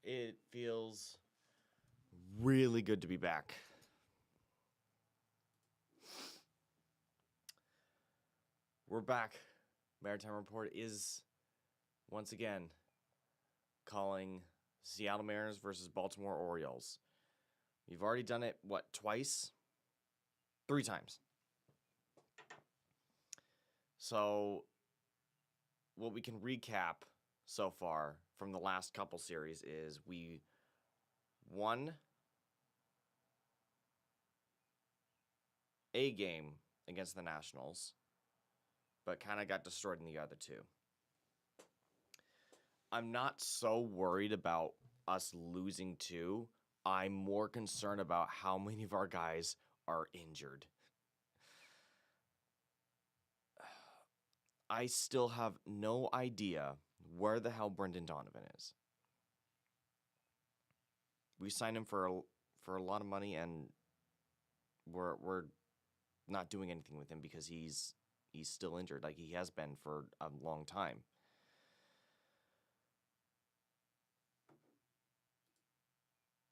It feels really good to be back. We're back. Maritime Report is once again calling Seattle Mariners versus Baltimore Orioles. We've already done it, twice? 3 times. So, what we can recap so far from the last couple series is we won a game against the Nationals, but kind of got destroyed in the other 2. I'm not so worried about us losing 2. I'm more concerned about how many of our guys are injured. I still have no idea where the hell Brendan Donovan is. We signed him for a lot of money, and we're not doing anything with him because he's still injured, like he has been for a long time.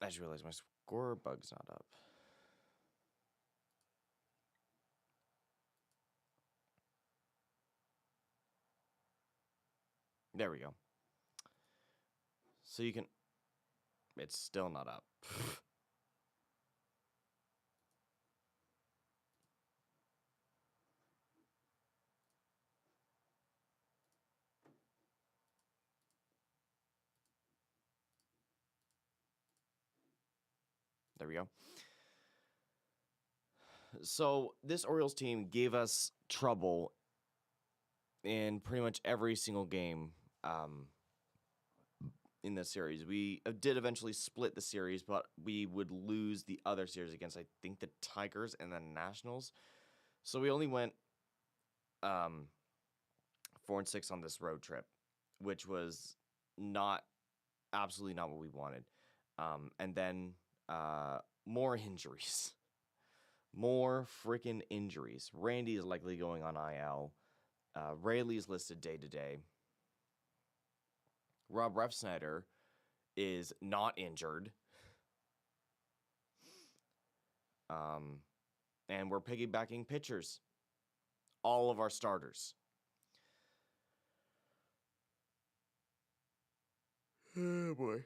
I just realized my score bug's not up. There we go. So you can... It's still not up. There we go. So this Orioles team gave us trouble in pretty much every single game in this series. We did eventually split the series, but we would lose the other series against, I think, the Tigers and the Nationals. So we only went 4-6 on this road trip, which was absolutely not what we wanted. And then more injuries. More freaking injuries. Randy is likely going on IL. Rayleigh's listed day-to-day. Rob Refsnyder is not injured. And we're piggybacking pitchers. All of our starters. Oh, boy.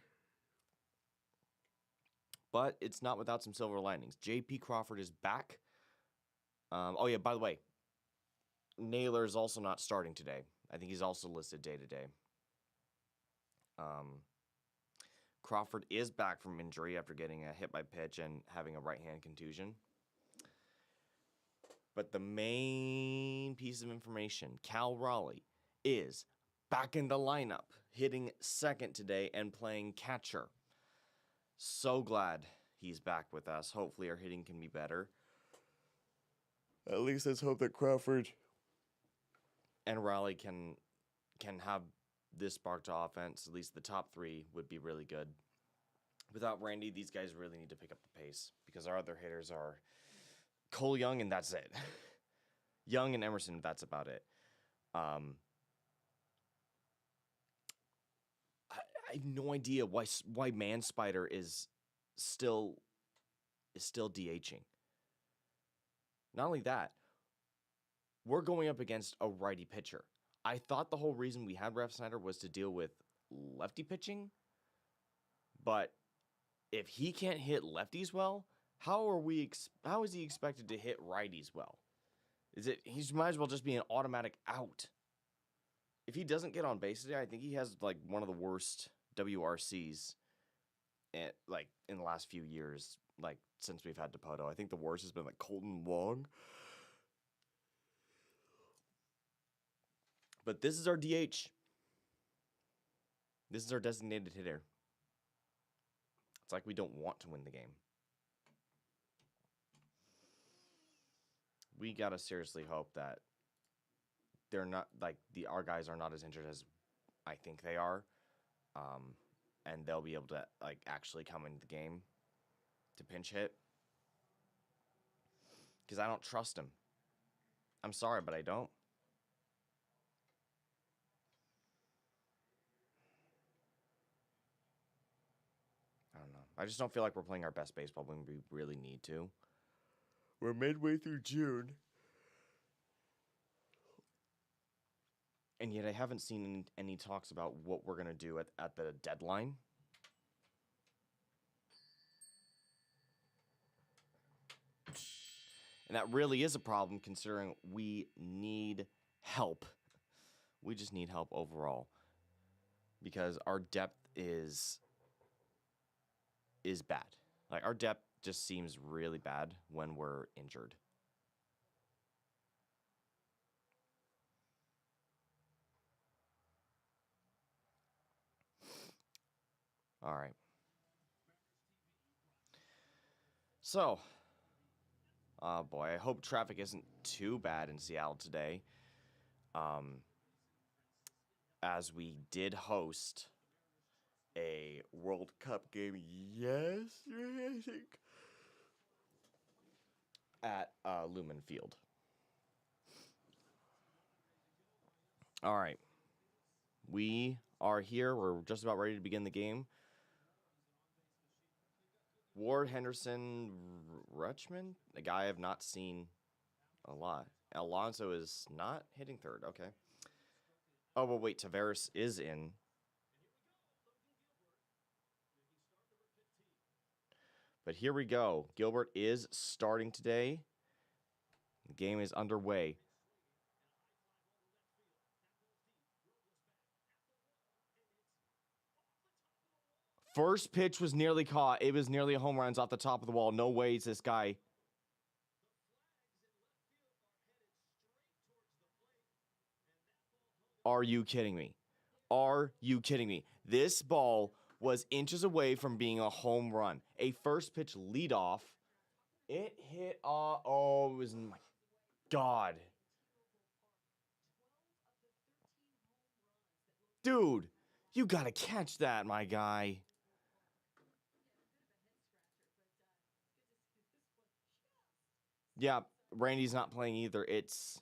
But it's not without some silver linings. J.P. Crawford is back. Oh, yeah, by the way, Naylor is also not starting today. I think he's also listed day-to-day. Crawford is back from injury after getting a hit by pitch and having a right-hand contusion. But the main piece of information, Cal Raleigh is back in the lineup, hitting second today and playing catcher. So glad he's back with us. Hopefully our hitting can be better. At least let's hope that Crawford and Raleigh can have this spark to offense. At least the top 3 would be really good. Without Randy, these guys really need to pick up the pace because our other hitters are Cole Young, and that's it. Young and Emerson, that's about it. I have no idea why Man Spider is still DHing. Not only that, we're going up against a righty pitcher. I thought the whole reason we had Refsnyder was to deal with lefty pitching, but if he can't hit lefties well, how is he expected to hit righties well? He might as well just be an automatic out. If he doesn't get on base today, I think he has like one of the worst WRCs in the last few years, like since we've had Dipoto. I think the worst has been like Colton Wong. But this is our DH. This is our designated hitter. It's like we don't want to win the game. We gotta seriously hope that they're not our guys are not as injured as I think they are, and they'll be able to actually come into the game to pinch hit. Because I don't trust him. I'm sorry, but I don't. I just don't feel like we're playing our best baseball when we really need to. We're midway through June. And yet I haven't seen any talks about what we're going to do at the deadline. And that really is a problem considering we need help. We just need help overall. Because our depth is bad. Like, our depth just seems really bad when we're injured. All right. So, oh boy, I hope traffic isn't too bad in Seattle today. As we did host a World Cup game yesterday, I think, at Lumen Field. All right. We are here. We're just about ready to begin the game. Ward, Henderson, Rutschman, a guy I've not seen a lot. Alonso is not hitting third. Okay. Oh, well, wait. Tavares is in. But here we go. Gilbert is starting today. The game is underway. First pitch was nearly caught. It was nearly a home run. It's off the top of the wall. No way is this guy. Are you kidding me? Are you kidding me? This ball was inches away from being a home run. A first pitch leadoff. It hit, oh, it was, my God. Dude, you gotta catch that, my guy. Yeah, Randy's not playing either. It's,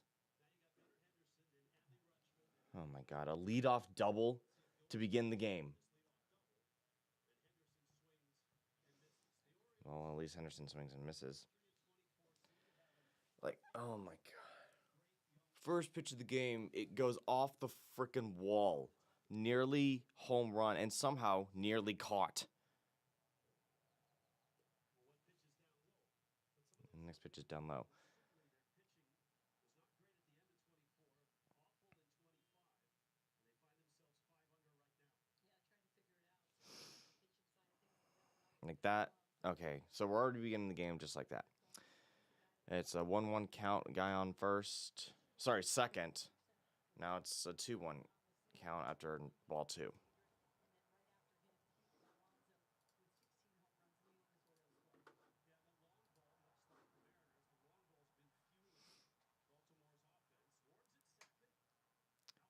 oh my God, a leadoff double to begin the game. Well, at least Henderson swings and misses. Like, oh my God. First pitch of the game, it goes off the freaking wall. Nearly home run and somehow nearly caught. Next pitch is down low. Like that. Okay, so we're already beginning the game just like that. It's a 1-1 count, guy on first. Sorry, second. Now it's a 2-1 count after ball 2.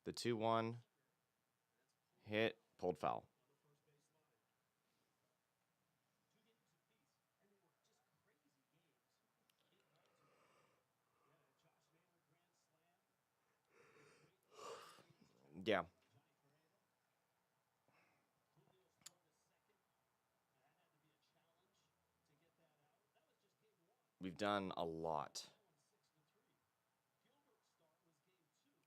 The 2-1 hit, pulled foul. Yeah. We've done a lot.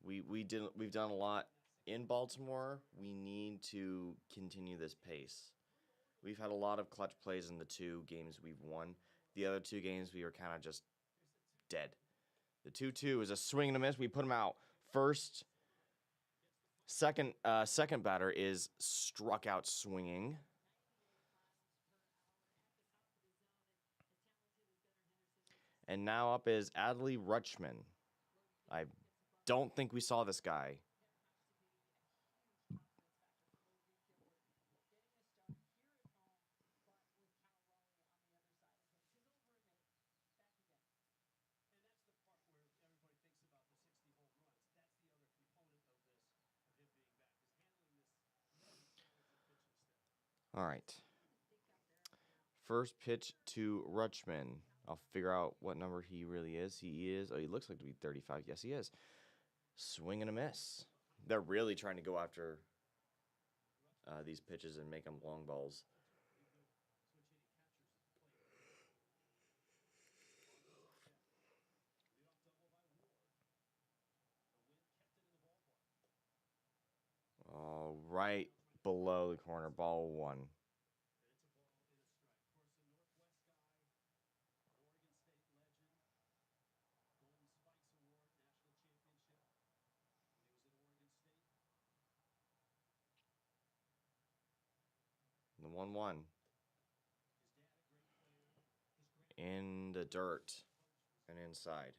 We've done a lot in Baltimore. We need to continue this pace. We've had a lot of clutch plays in the 2 games we've won. The other 2 games we were kind of just dead. The 2-2 is a swing and a miss. We put him out. Second batter is struck out swinging. And now up is Adley Rutschman. I don't think we saw this guy. All right. First pitch to Rutschman. I'll figure out what number he really is. He looks like to be 35. Yes, he is. Swing and a miss. They're really trying to go after these pitches and make them long balls. right below the corner, ball one. The 1-1. In the dirt and inside.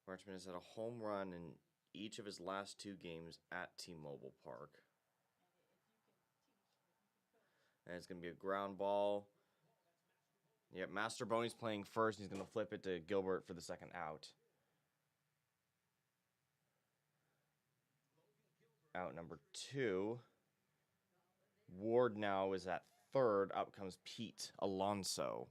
Marchman has had a home run in each of his last 2 games at T-Mobile Park. And it's going to be a ground ball. Yep, Master Boney's playing first. He's going to flip it to Gilbert for the second out. Out number 2. Ward now is at third. Up comes Pete Alonso.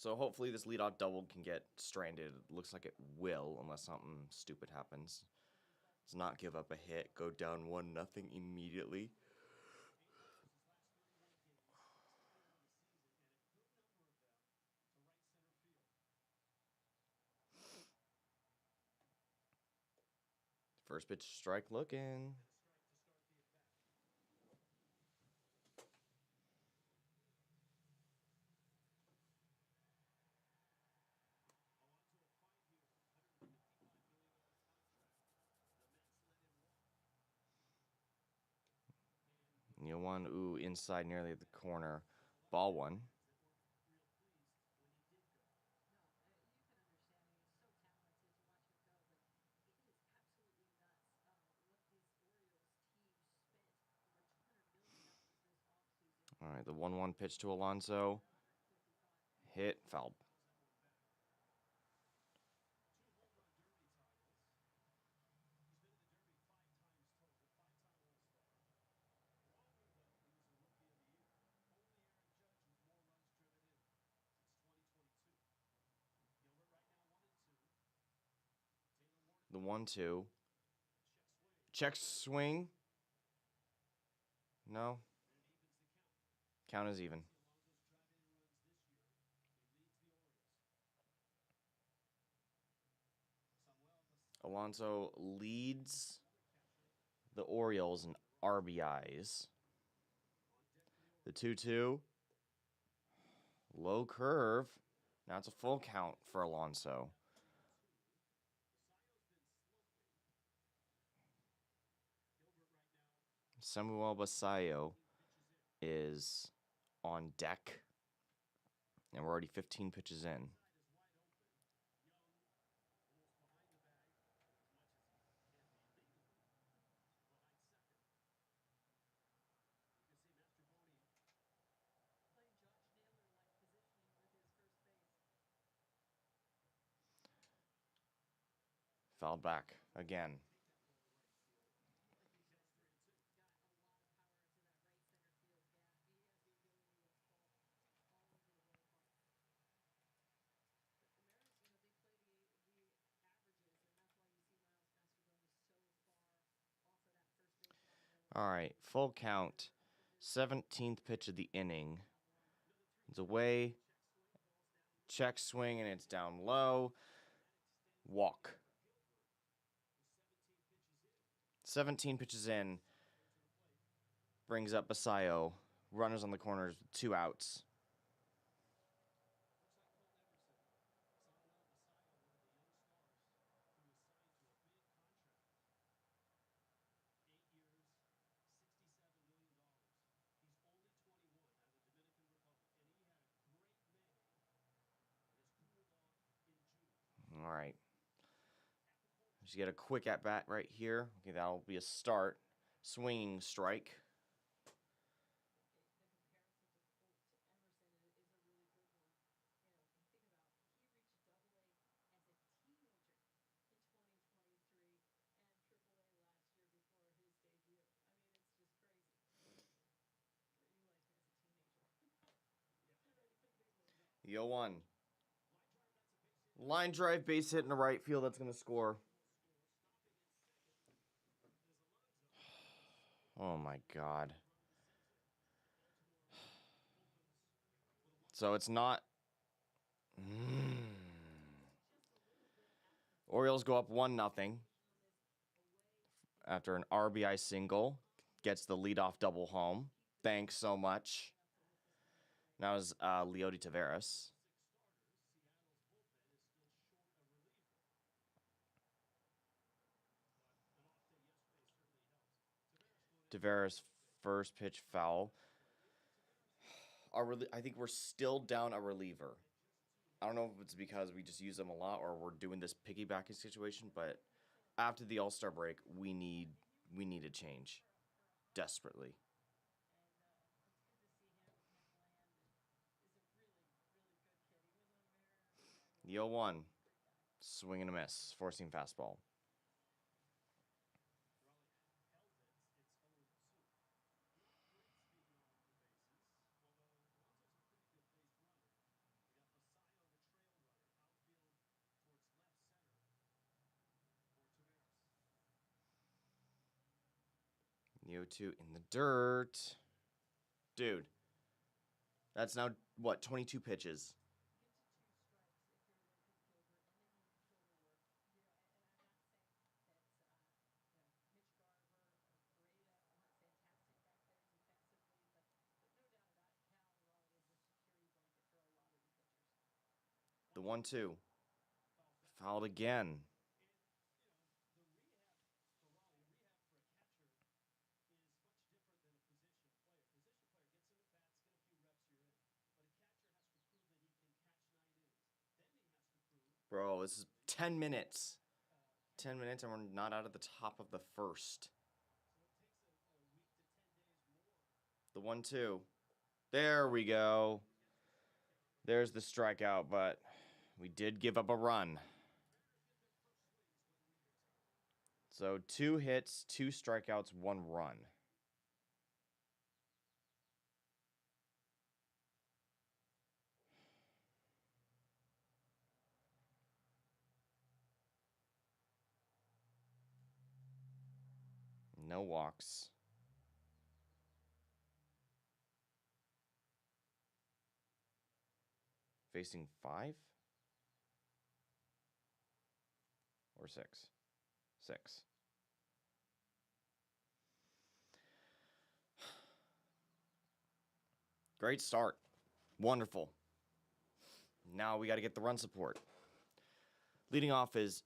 So hopefully this leadoff double can get stranded. Looks like it will, unless something stupid happens. Does not give up a hit. Go down 1-0 immediately. First pitch strike looking. One, inside nearly at the corner. Ball 1. All right, the 1-1 pitch to Alonso. Hit, foul. The 1-2. Check swing. No. Count is even. Alonso leads the Orioles in RBIs. The 2-2. Low curve. Now it's a full count for Alonso. Samuel Basayo is on deck. And we're already 15 pitches in. Fouled back again. All right, full count. 17th pitch of the inning. It's away. Check swing, and it's down low. Walk. 17 pitches in. Brings up Basayo. Runners on the corners, 2 outs. All right. Just get a quick at bat right here. Okay, that'll be a start. Swinging strike. The 0-1. Line drive, base hit in the right field. That's going to score. Oh my God. So it's not. Orioles go up 1-0 after an RBI single. Gets the leadoff double home. Thanks so much. Now is Leody Taveras. Taveras first pitch foul. I think we're still down a reliever. I don't know if it's because we just use them a lot or we're doing this piggybacking situation, but after the All-Star break, we need a change desperately. The 0-1, swing and a miss, forcing fastball. The 0-2 in the dirt. Dude, that's now, what, 22 pitches? The 1-2. Fouled again. Bro, this is 10 minutes. 10 minutes and we're not out of the top of the first. The 1-2. There we go. There's the strikeout, but we did give up a run. So 2 hits, 2 strikeouts, 1 run. No walks. Facing 5? Or 6? 6. Great start. Wonderful. Now we got to get the run support. Leading off is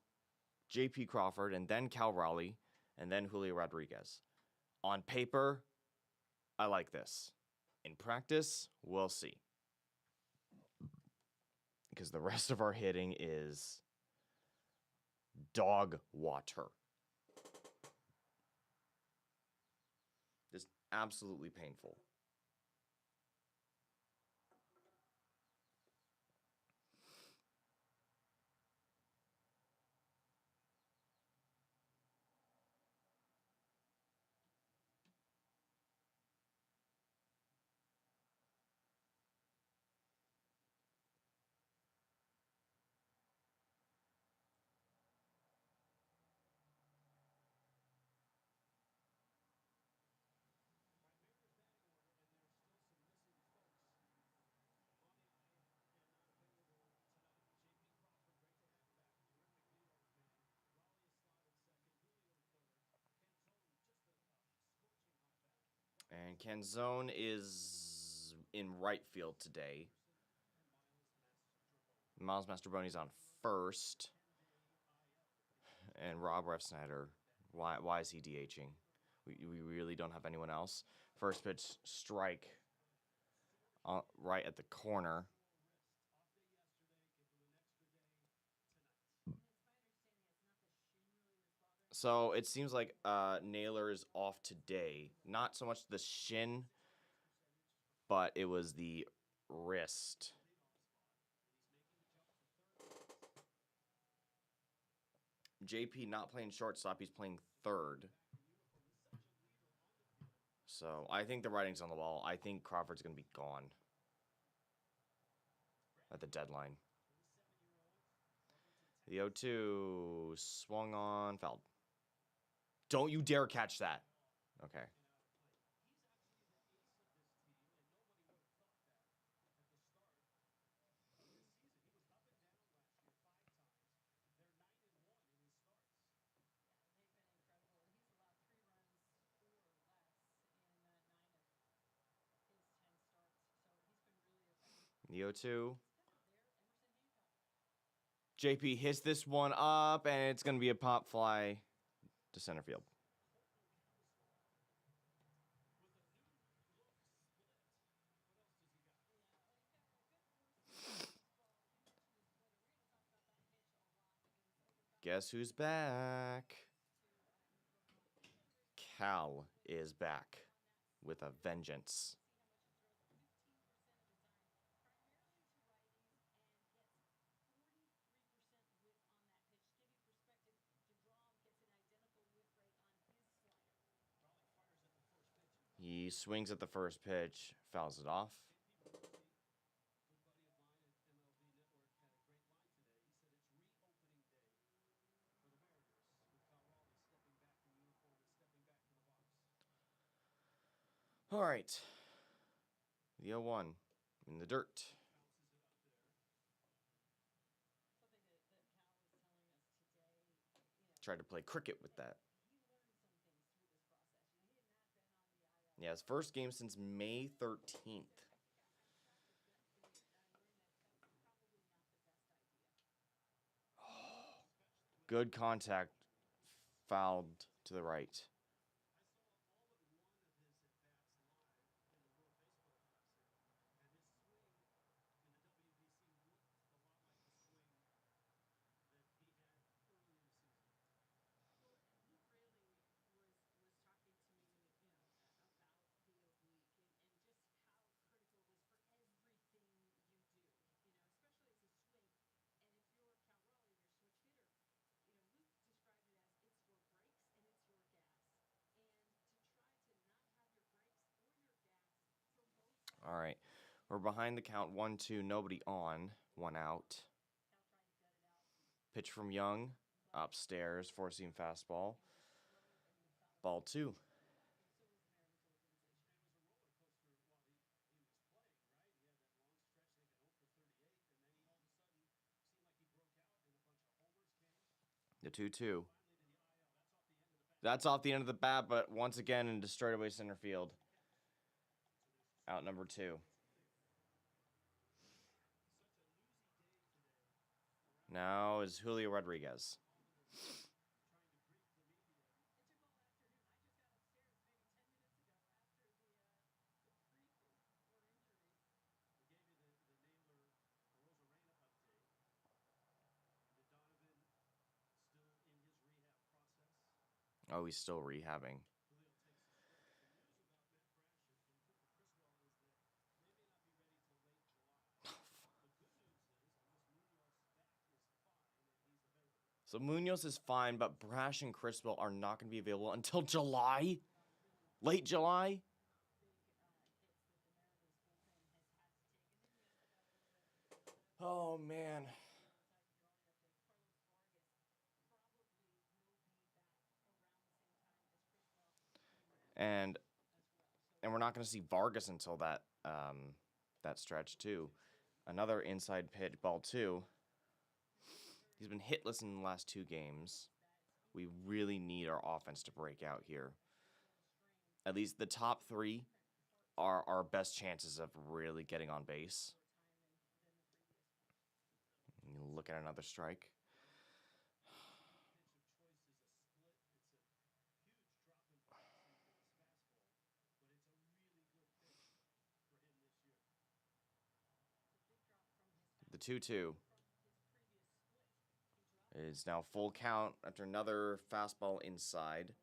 J.P. Crawford, and then Cal Raleigh, and then Julio Rodriguez. On paper, I like this. In practice, we'll see. Because the rest of our hitting is dog water. Just absolutely painful. And Canzone is in right field today. Miles Mastrobuoni's on first. And Rob Refsnyder, why is he DHing? We really don't have anyone else. First pitch, strike right at the corner. So it seems like Naylor is off today. Not so much the shin, but it was the wrist. JP not playing shortstop, he's playing third. So I think the writing's on the wall. I think Crawford's going to be gone. at the deadline. The 0-2 swung on, fouled. Don't you dare catch that. Okay. The 0-2. JP hits this one up, and it's going to be a pop fly to center field. Guess who's back? Cal is back with a vengeance. He swings at the first pitch, fouls it off. All right. The 0-1 in the dirt. Tried to play cricket with that. Yeah, his first game since May 13th. Good contact. Fouled to the right. All right. We're behind the count 1-2, nobody on, 1 out. Pitch from Young, upstairs, four-seam fastball. Ball 2. The 2-2. That's off the end of the bat, but once again into straightaway center field. Out number 2. Now is Julio Rodriguez. Oh, he's still rehabbing. So Munoz is fine, but Brash and Criswell are not going to be available until July? Late July? Oh, man. And we're not going to see Vargas until that stretch, too. Another inside pitch, ball 2. He's been hitless in the last 2 games. We really need our offense to break out here. At least the top 3 are our best chances of really getting on base. Look at another strike. The 2-2 is now full count after another fastball inside.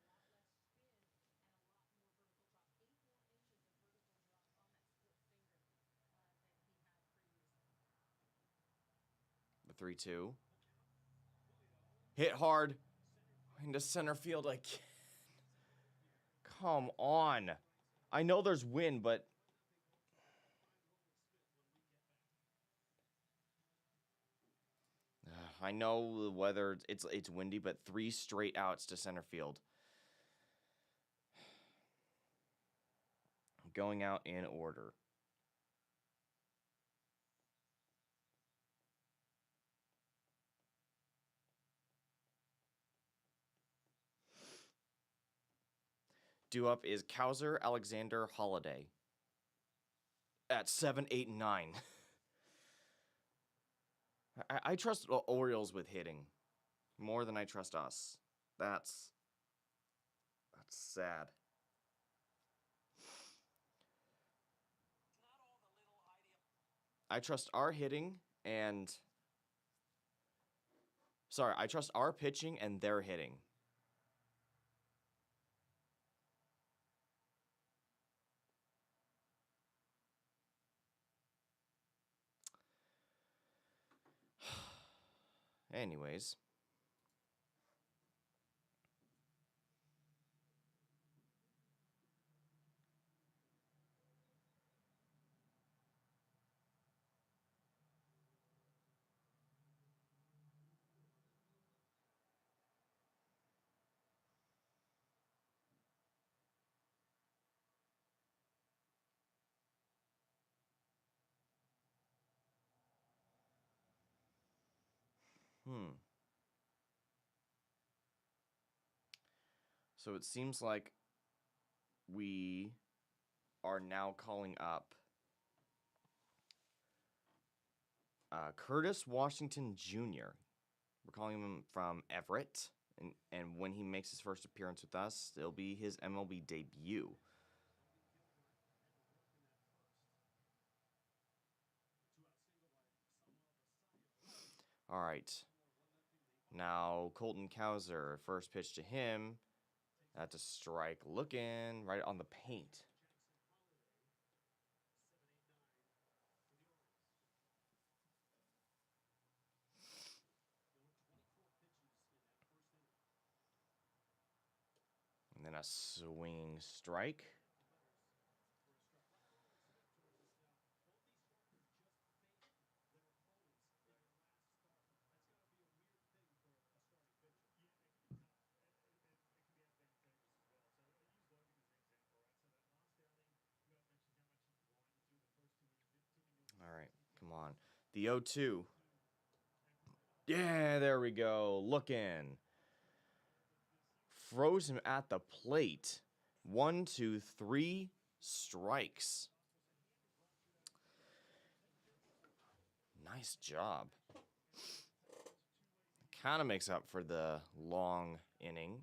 The 3-2. Hit hard into center field again. Come on. I know there's wind, but I know the weather, it's windy, but 3 straight outs to center field. Going out in order. Due up is Cowser, Alexander, Holiday. At 7, 8, and 9. I trust Orioles with hitting more than I trust us. That's sad. I trust our hitting and I trust our pitching and their hitting. Anyways. So it seems like we are now calling up Curtis Washington Jr. We're calling him from Everett. And when he makes his first appearance with us, it'll be his MLB debut. All right. Now, Colton Cowser, first pitch to him. That's a strike. Looking right on the paint. And then a swinging strike. All right, come on. The 0-2. Yeah, there we go. Looking. Froze him at the plate. 1, 2, 3 strikes. Nice job. Kind of makes up for the long inning.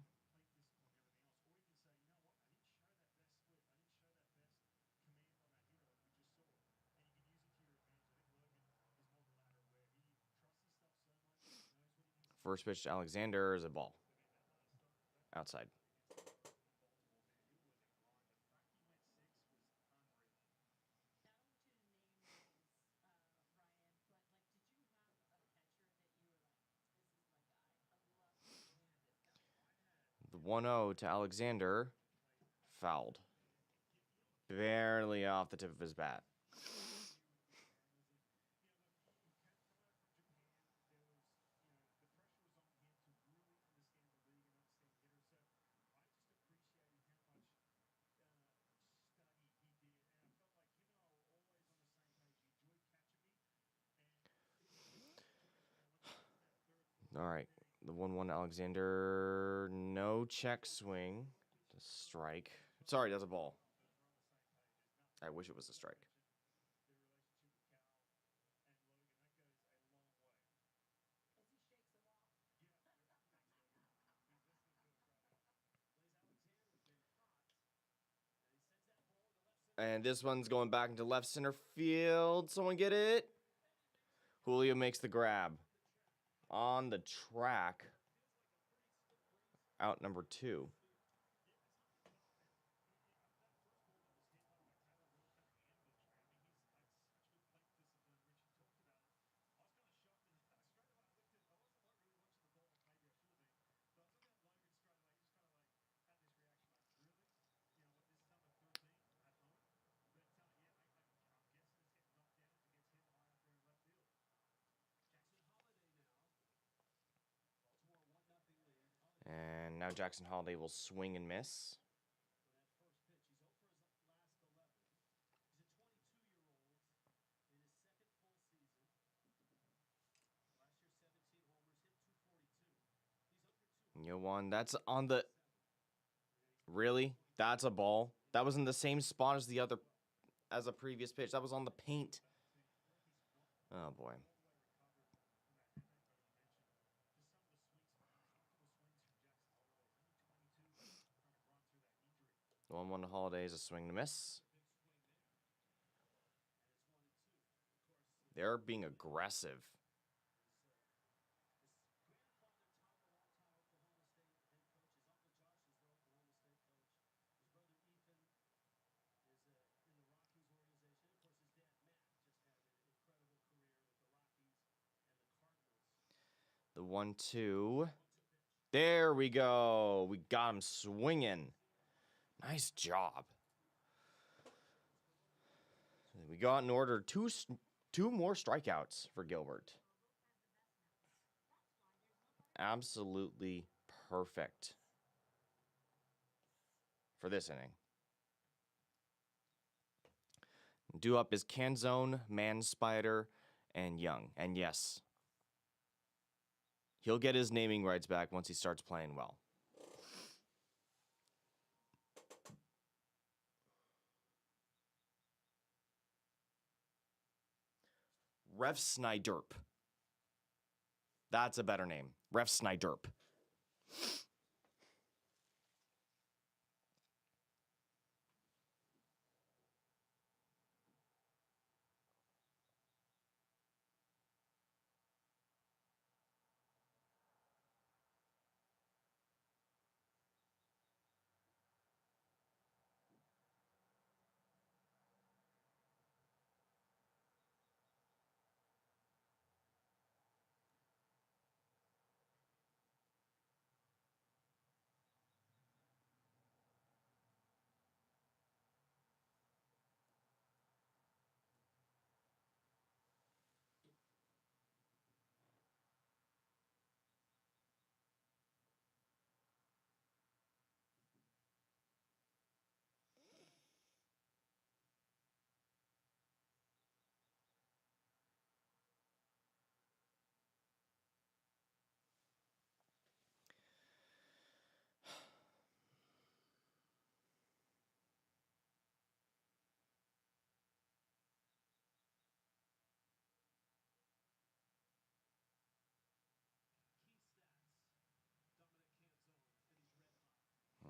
First pitch to Alexander is a ball. Outside. The 1-0 to Alexander. Fouled. Barely off the tip of his bat. All right. The 1-1 Alexander. No check swing. Strike. Sorry, that's a ball. I wish it was a strike. And this one's going back into left center field. Someone get it? Julio makes the grab. On the track. Out number 2. Now Jackson Holiday will swing and miss. You won. That's on the... Really? That's a ball? That was in the same spot as as a previous pitch. That was on the paint. Oh, boy. 1-1 to Holiday is a swing and a miss. They're being aggressive. The 1-2. There we go. We got him swinging. Nice job. We got in order two more strikeouts for Gilbert. Absolutely perfect for this inning. Due up is Canzone, Manspider, and Young. And yes, he'll get his naming rights back once he starts playing well. Ref Snyderp. That's a better name. Ref Snyderp.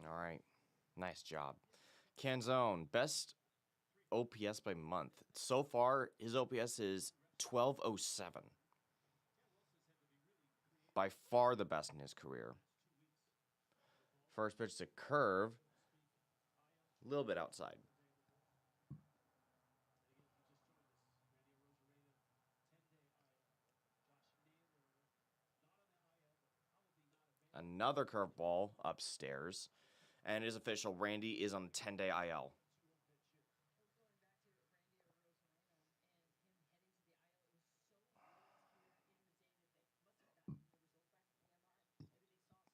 All right. Nice job. Canzone, best OPS by month. So far, his OPS is 1207. By far the best in his career. First pitch to curve. A little bit outside. Another curveball upstairs. And it is official. Randy is on 10-day IL.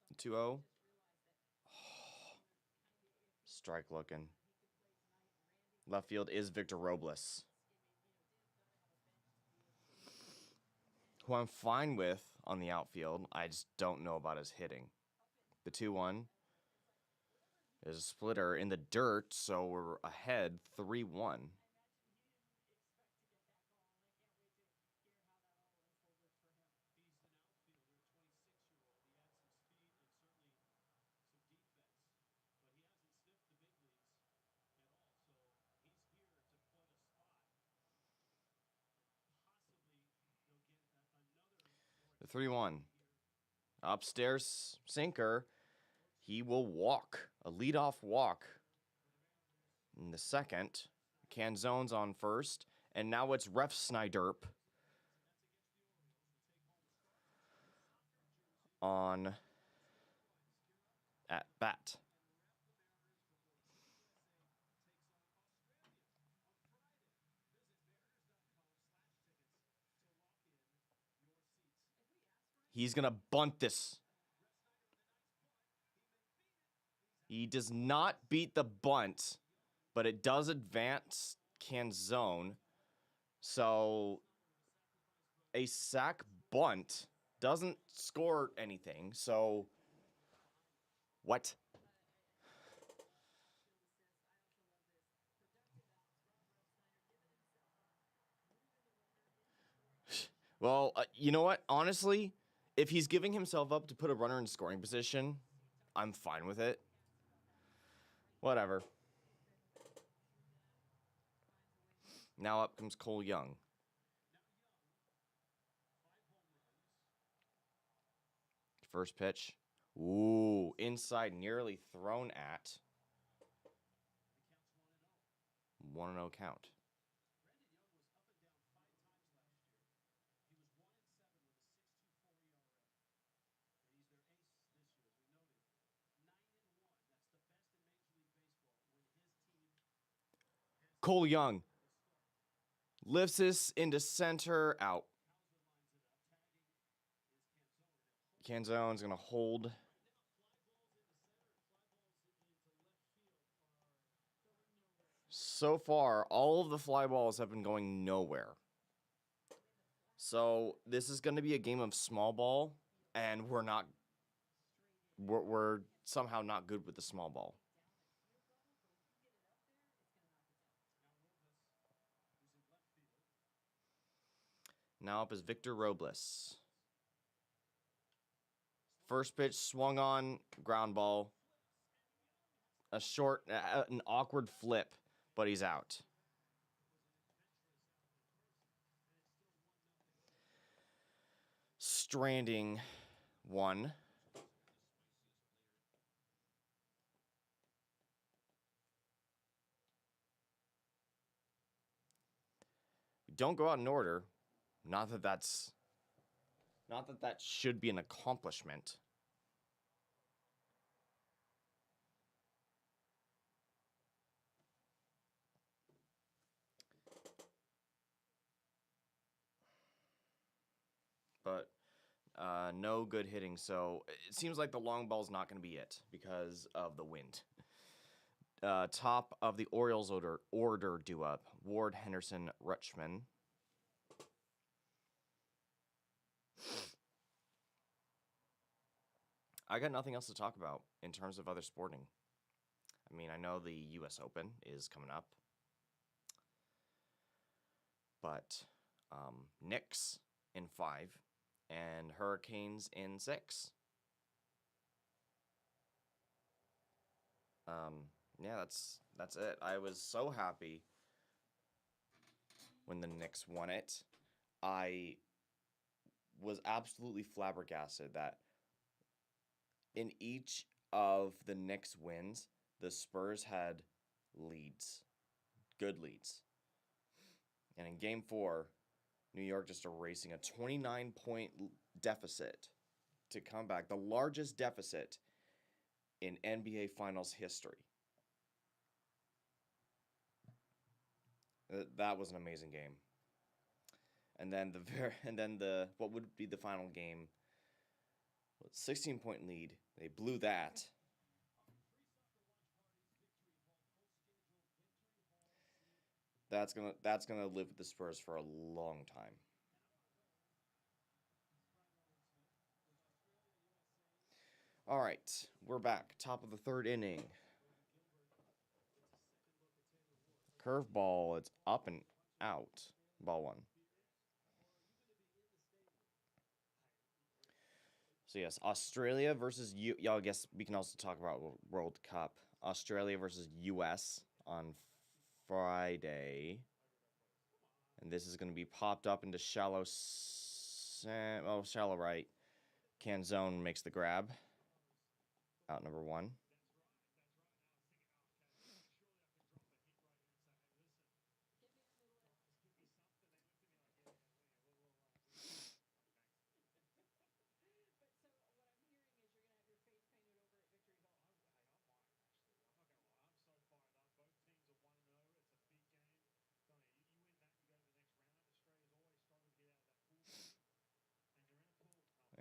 The 2-0. Strike looking. Left field is Victor Robles, who I'm fine with on the outfield. I just don't know about his hitting. The 2-1 is a splitter in the dirt, so we're ahead 3-1. The 3-1. Upstairs sinker. He will walk. A leadoff walk. In the second. Canzone's on first. And now it's Ref Snyderp on at bat. He's going to bunt this. He does not beat the bunt, but it does advance Canzone. So a sack bunt doesn't score anything. So what? Well, you know what? Honestly, if he's giving himself up to put a runner in scoring position, I'm fine with it. Whatever. Now up comes Cole Young. First pitch. Ooh, inside, nearly thrown at. 1-0 count. Cole Young lifts this into center, out. Canzone's going to hold. So far, all of the fly balls have been going nowhere. So this is going to be a game of small ball, and we're somehow not good with the small ball. Now up is Victor Robles. First pitch swung on, ground ball. An awkward flip, but he's out. Stranding 1. Don't go out in order. Not that that should be an accomplishment. But no good hitting, so it seems like the long ball's not going to be it because of the wind. Top of the Orioles order due up. Ward, Henderson, Rutschman. I got nothing else to talk about in terms of other sporting. I mean, I know the U.S. Open is coming up. But Knicks in 5 and Hurricanes in 6. Yeah, that's it. I was so happy when the Knicks won it. I was absolutely flabbergasted that in each of the Knicks wins, the Spurs had leads, good leads. And in game 4, New York just erasing a 29-point deficit to come back, the largest deficit in NBA Finals history. That was an amazing game. And then what would be the final game? 16-point lead. They blew that. That's gonna live with the Spurs for a long time. All right, we're back. Top of the 3rd inning. Curveball. It's up and out. Ball 1. So yes, Australia versus y'all. I guess we can also talk about World Cup. Australia versus U.S. on Friday, and this is going to be popped up into shallow right. Canzone makes the grab. Out number 1.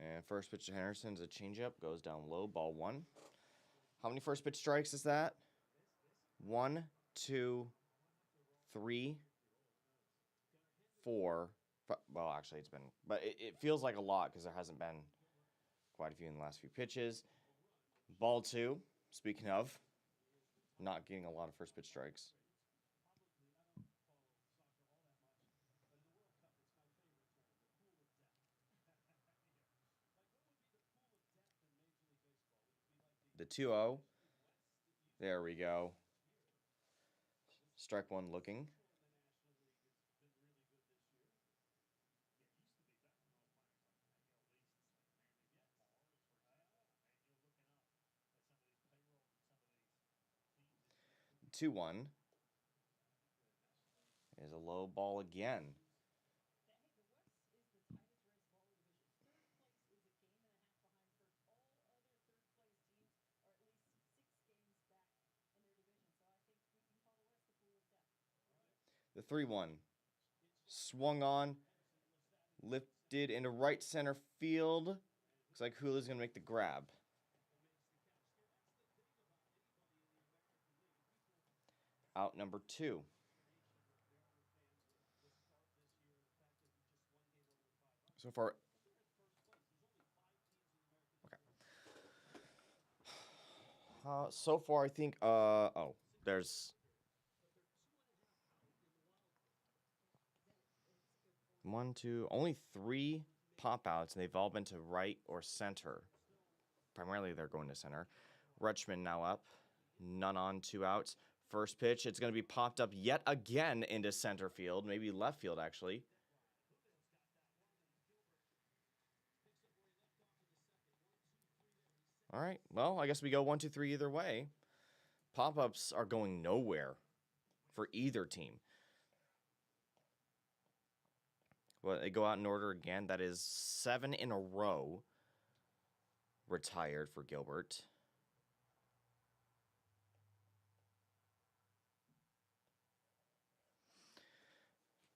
And first pitch to Henderson's a changeup, goes down low, ball 1. How many first pitch strikes is that? 1, 2, 3, 4. Well, actually, it's been, but it feels like a lot because there hasn't been quite a few in the last few pitches. Ball 2. Speaking of, not getting a lot of first pitch strikes. The 2-0. There we go. Strike 1 looking. The 2-1 is a low ball again. The 3-1 swung on, lifted into right center field. Looks like Hula's going to make the grab. Out number 2. So far. Okay. So far, I think. There's 1, 2, only 3 pop outs, and they've all been to right or center. Primarily, they're going to center. Rutschman now up. None on, 2 outs. First pitch, it's going to be popped up yet again into center field, maybe left field, actually. All right, well, I guess we go 1, 2, 3 either way. Pop-ups are going nowhere for either team. Well, they go out in order again. That is 7 in a row retired for Gilbert.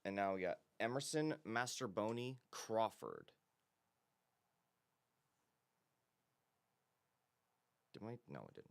And now we got Emerson, Masterboni, Crawford. Did I? No, it didn't.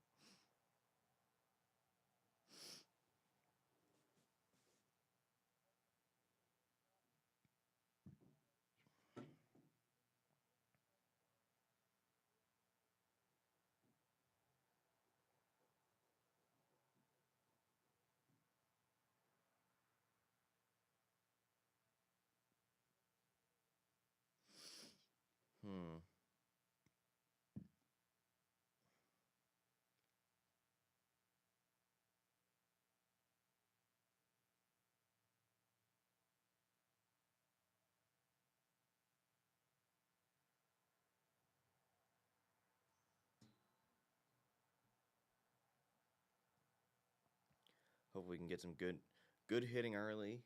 Hope we can get some good hitting early,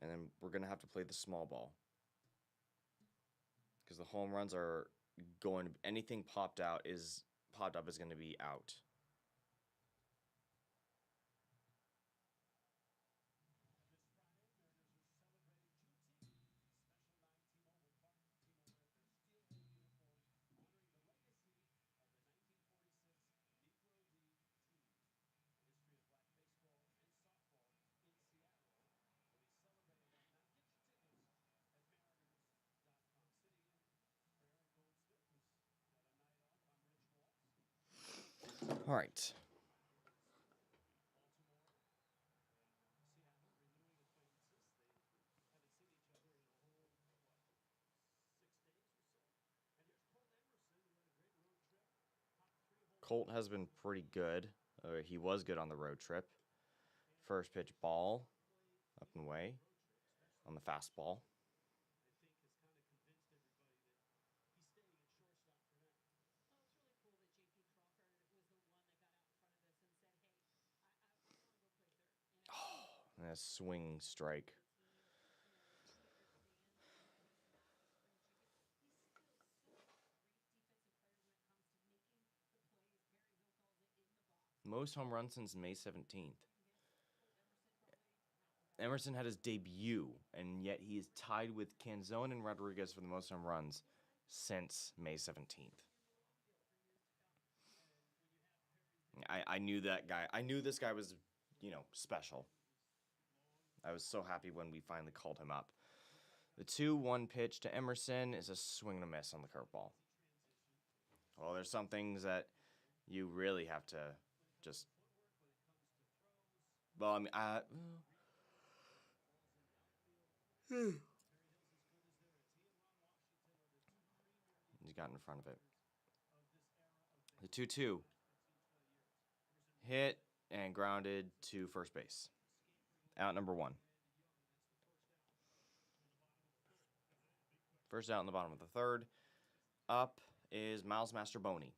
and then we're gonna have to play the small ball because the home runs are going. Anything popped up is going to be out. All right. Colt has been pretty good. He was good on the road trip. First pitch ball, up and away on the fastball. And a swing strike. Most home runs since May 17th. Emerson had his debut, and yet he is tied with Canzone and Rodriguez for the most home runs since May 17th. I knew that guy. I knew this guy was, special. I was so happy when we finally called him up. The 2-1 pitch to Emerson is a swing and a miss on the curveball. Well, there's some things that you really have to just. Well, I mean, he got in front of it. The 2-2 hit and grounded to first base. Out number 1. First out in the bottom of the third. Up is Miles Mastroboni.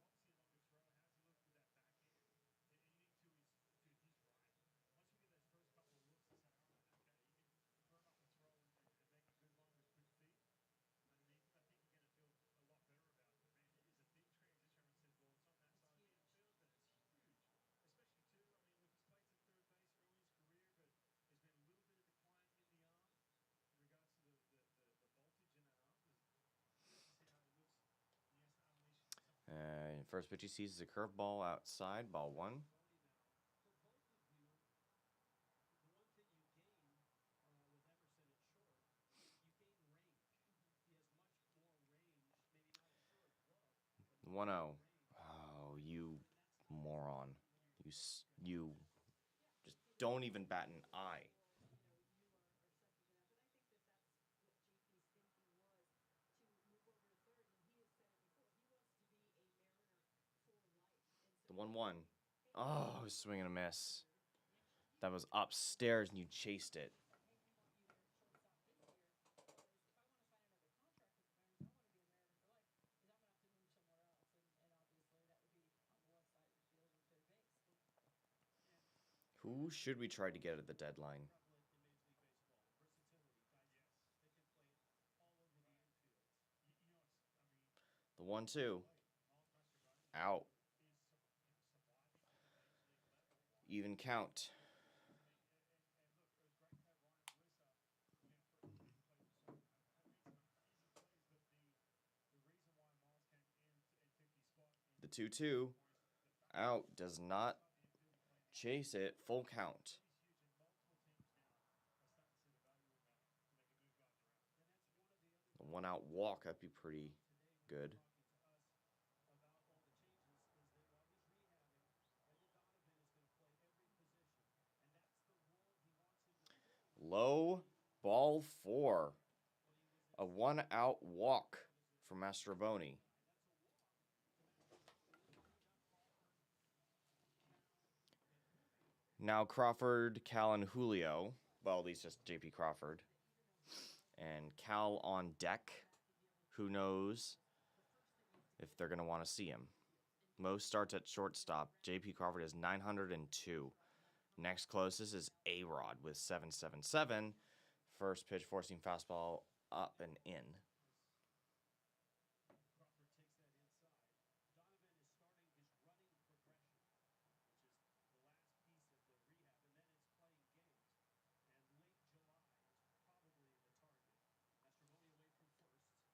First pitch he sees is a curveball outside, ball 1. The 1-0. Oh, you moron. You just don't even bat an eye. The 1-1. Oh, swing and a miss. That was upstairs and you chased it. Who should we try to get at the deadline? The 1-2. Out. Even count. The 2-2. Out. Does not chase it. Full count. The 1-out walk. That'd be pretty good. Low, ball 4. A 1-out walk for Mastroboni. Now Crawford, Cal, and Julio. Well, at least just JP Crawford. And Cal on deck. Who knows if they're going to want to see him. Most starts at shortstop. JP Crawford is 902. Next closest is A-Rod with 777. First pitch forcing fastball up and in.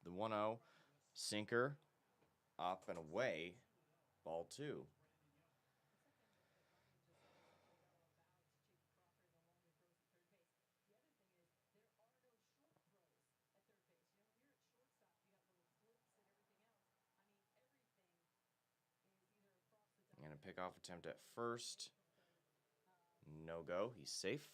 The 1-0 sinker up and away. Ball 2. And a pickoff attempt at first. No go. He's safe.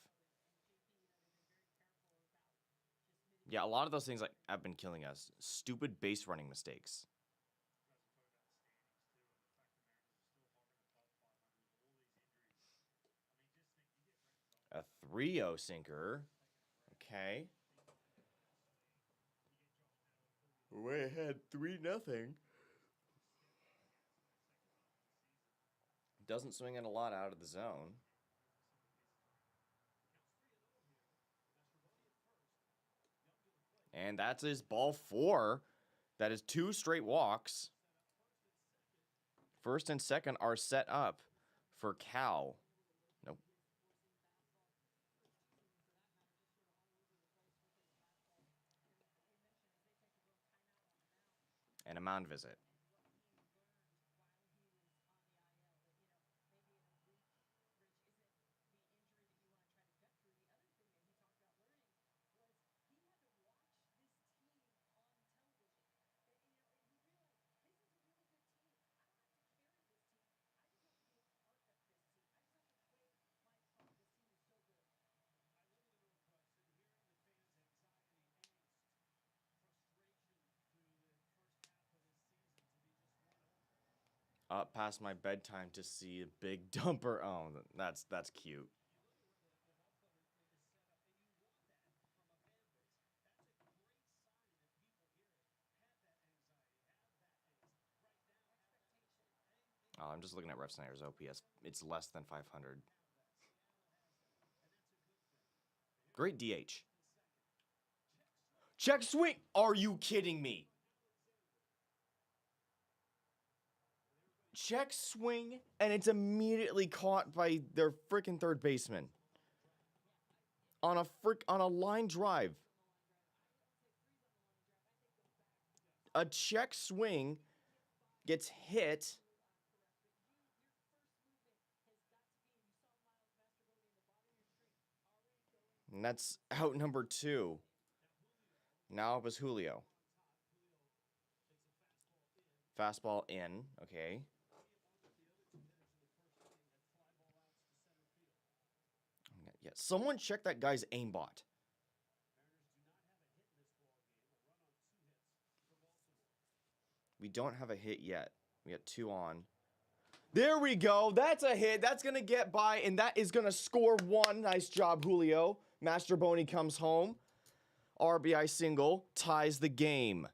Yeah, a lot of those things have been killing us. Stupid base running mistakes. A 3-0 sinker. Okay. Way ahead 3-0. Doesn't swing it a lot out of the zone. And that's his ball 4. That is 2 straight walks. First and second are set up for Cal. Nope. And a mound visit. Up past my bedtime to see a big dumper. Oh, that's cute. Oh, I'm just looking at Ref Snyder's OPS. It's less than 500. Great DH. Check swing. Are you kidding me? Check swing, and it's immediately caught by their freaking third baseman on a line drive. A check swing gets hit, and that's out number two. Now it was Julio. Fastball in. Okay. Yeah. Someone check that guy's aimbot. We don't have a hit yet. We got two on. There we go. That's a hit. That's going to get by, and that is going to score one. Nice job, Julio. Master Boney comes home. RBI single ties the game.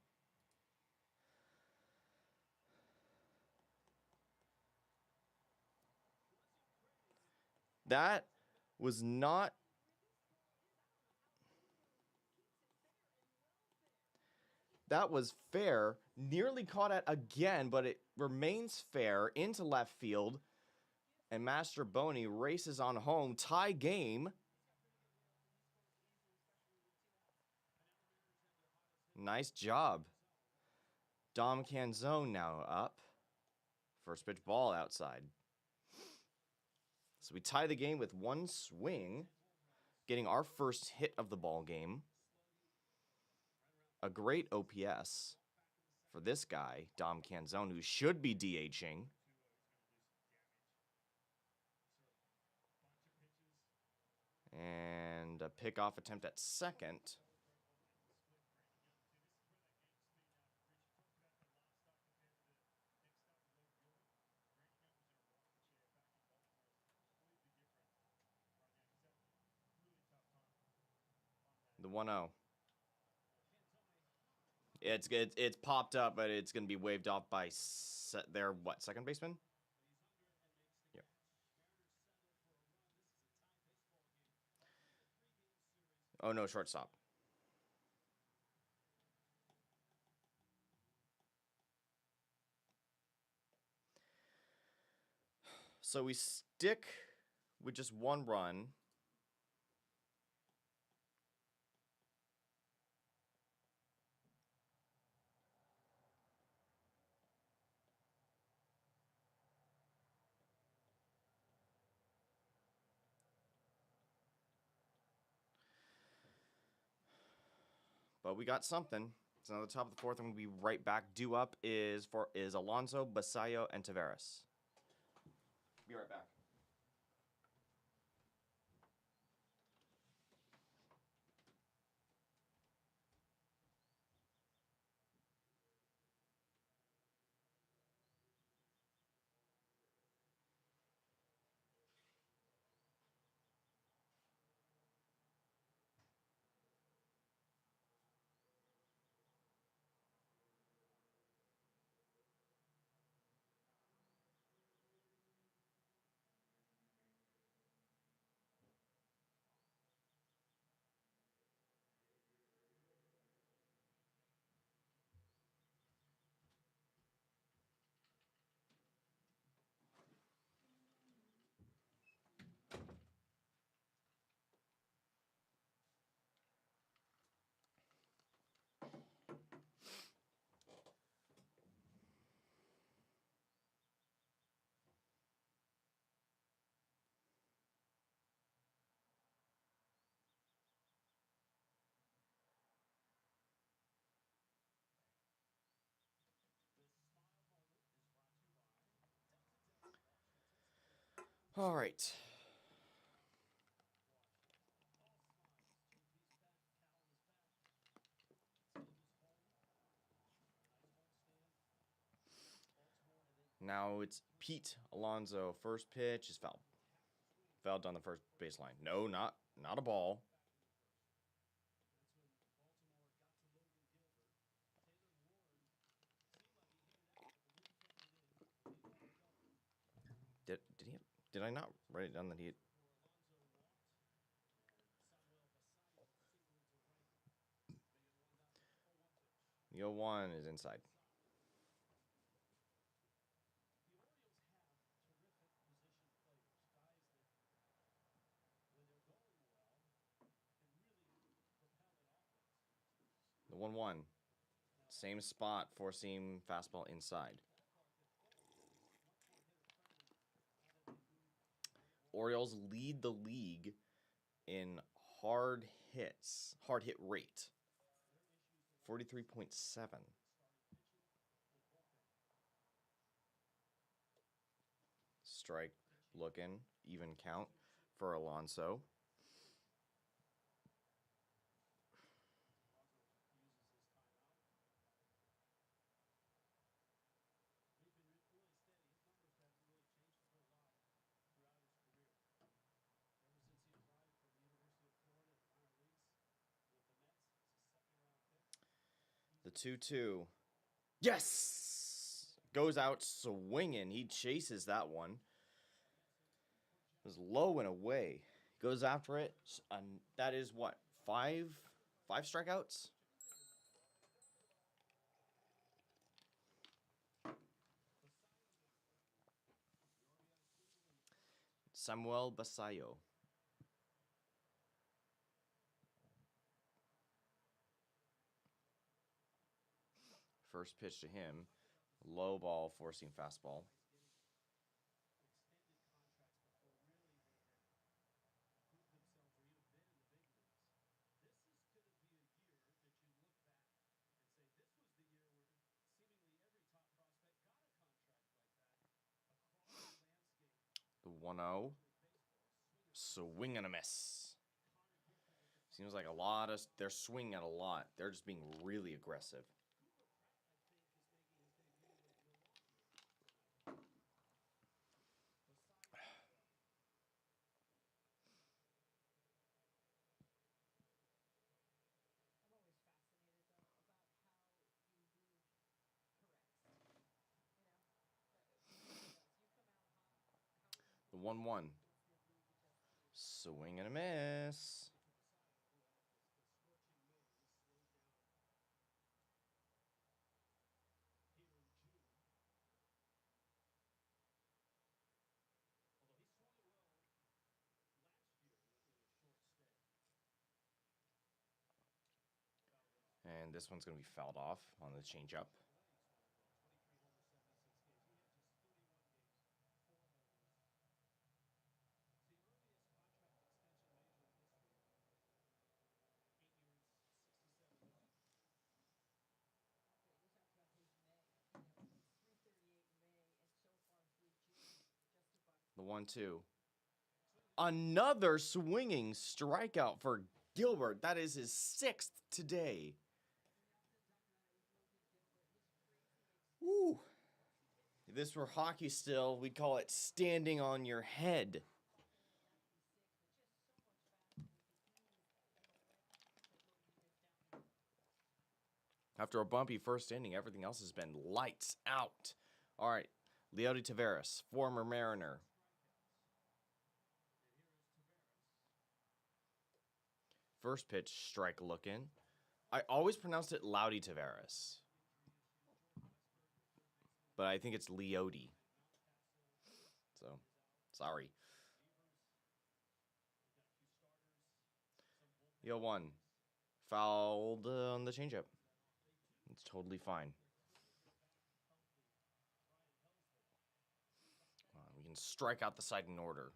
That was not. That was fair. Nearly caught it again, but it remains fair into left field. And Master Boney races on home. Tie game. Nice job. Dom Canzone now up. First pitch ball outside. So we tie the game with one swing, getting our first hit of the ball game. A great OPS for this guy, Dom Canzone, who should be DHing. And a pickoff attempt at second. The 1-0. It's popped up, but it's going to be waved off by their second baseman? Yeah. Oh no, shortstop. So we stick with just one run. But we got something. So now the top of the fourth, and we'll be right back. Due up is Alonso, Basayo, and Taveras. Be right back. All right. Now it's Pete Alonso. First pitch is fouled. Fouled on the first baseline. No, not a ball. Did I not write it down that he? The 0-1 is inside. The 1-1. Same spot, four-seam fastball inside. Orioles lead the league in hard hit rate. 43.7. Strike looking, even count for Alonso. The 2-2. Yes! Goes out swinging. He chases that one. It was low and away. Goes after it. That is what? Five strikeouts? Samuel Basayo. First pitch to him. Low ball, four-seam fastball. The 1-0. Swing and a miss. Seems like they're swinging at a lot. They're just being really aggressive. The 1-1. Swing and a miss. And this one's going to be fouled off on the changeup. The 1-2. Another swinging strikeout for Gilbert. That is his 6th today. Woo. If this were hockey still, we'd call it standing on your head. After a bumpy first inning, everything else has been lights out. All right, Leody Taveras, former Mariner. First pitch, strike looking. I always pronounced it Loudy Taveras, but I think it's Leody. So, sorry. The 0-1. Fouled on the changeup. It's totally fine. We can strike out the side in order.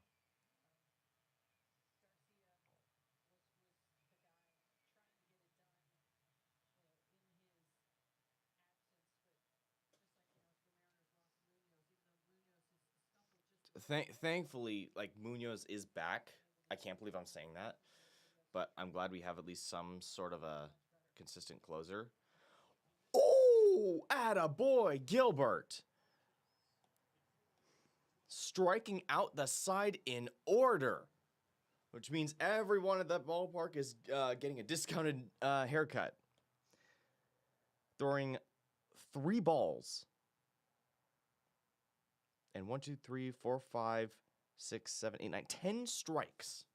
Thankfully, like, Munoz is back. I can't believe I'm saying that, but I'm glad we have at least some sort of a consistent closer. Oh, attaboy, Gilbert. striking out the side in order, which means everyone at that ballpark is getting a discounted haircut. Throwing 3 balls. And 1, 2, 3, 4, 5, 6, 7, 8, 9, 10 strikes.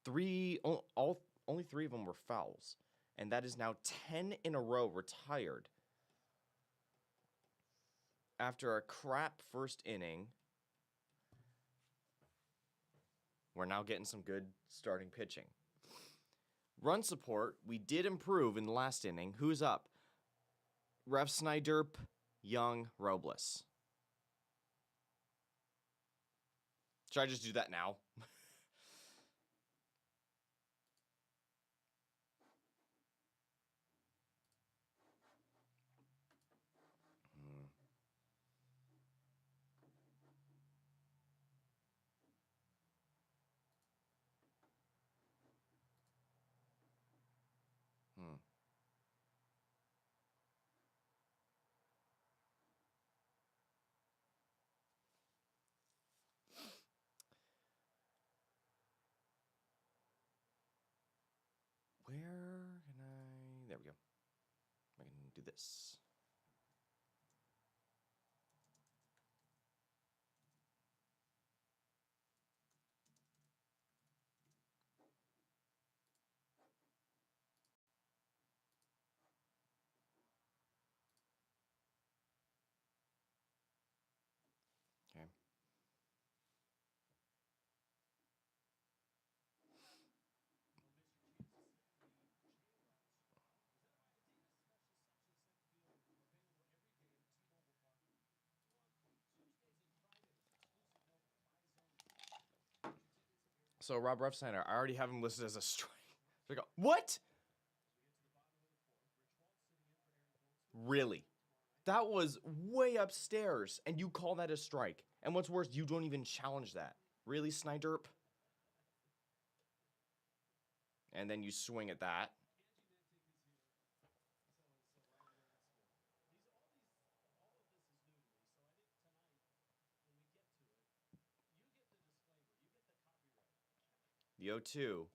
Only 3 of them were fouls. And that is now 10 in a row retired. After a crap first inning, we're now getting some good starting pitching. Run support, we did improve in the last inning. Who's up? Ref Snyderp, Young, Robles. Should I just do that now? Where can I... There we go. I can do this. Okay. So Rob Refsnyder, I already have him listed as a strike. So I go, what? Really? That was way upstairs, and you call that a strike. And what's worse, you don't even challenge that. Really, Snyderp? And then you swing at that. The 0-2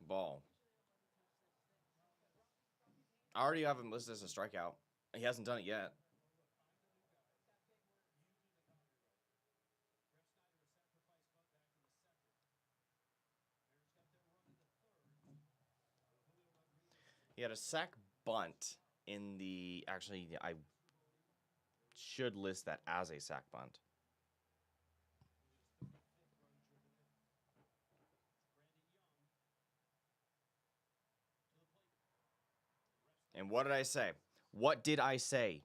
ball. I already have him listed as a strikeout. He hasn't done it yet. He had a sack bunt in the... Actually, I should list that as a sack bunt. And what did I say? What did I say?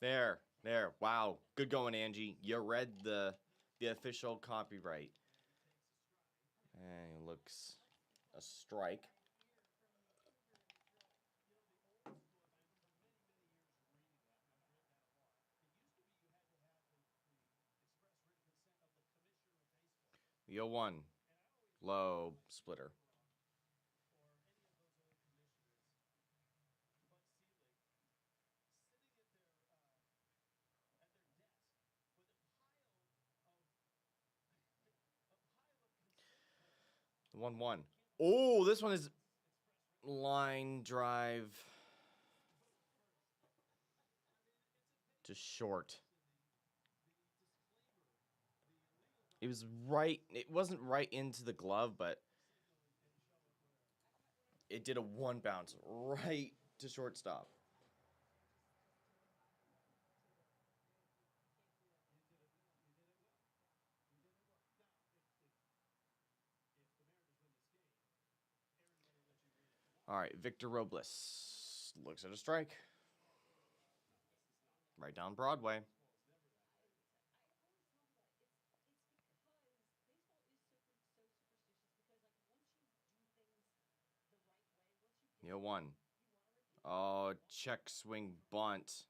There. Wow. Good going, Angie. You read the official copyright. And it looks a strike. The 0-1. Low splitter. The 1-1. Oh, this one is line drive to short. It was right. It wasn't right into the glove, but it did a 1 bounce right to shortstop. All right, Victor Robles looks at a strike. Right down Broadway. The 0-1. Oh, check swing bunt.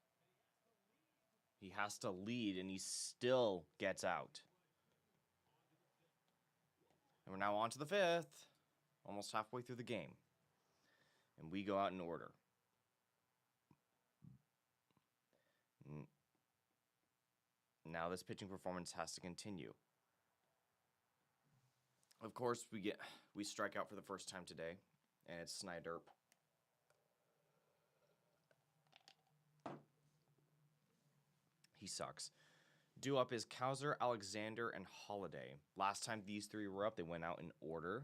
He has to lead, and he still gets out. And we're now on to the fifth. Almost halfway through the game. And we go out in order. Now this pitching performance has to continue. Of course, we strike out for the first time today, and it's Snyder. He sucks. Due up is Kauser, Alexander, and Holiday. Last time these three were up, they went out in order.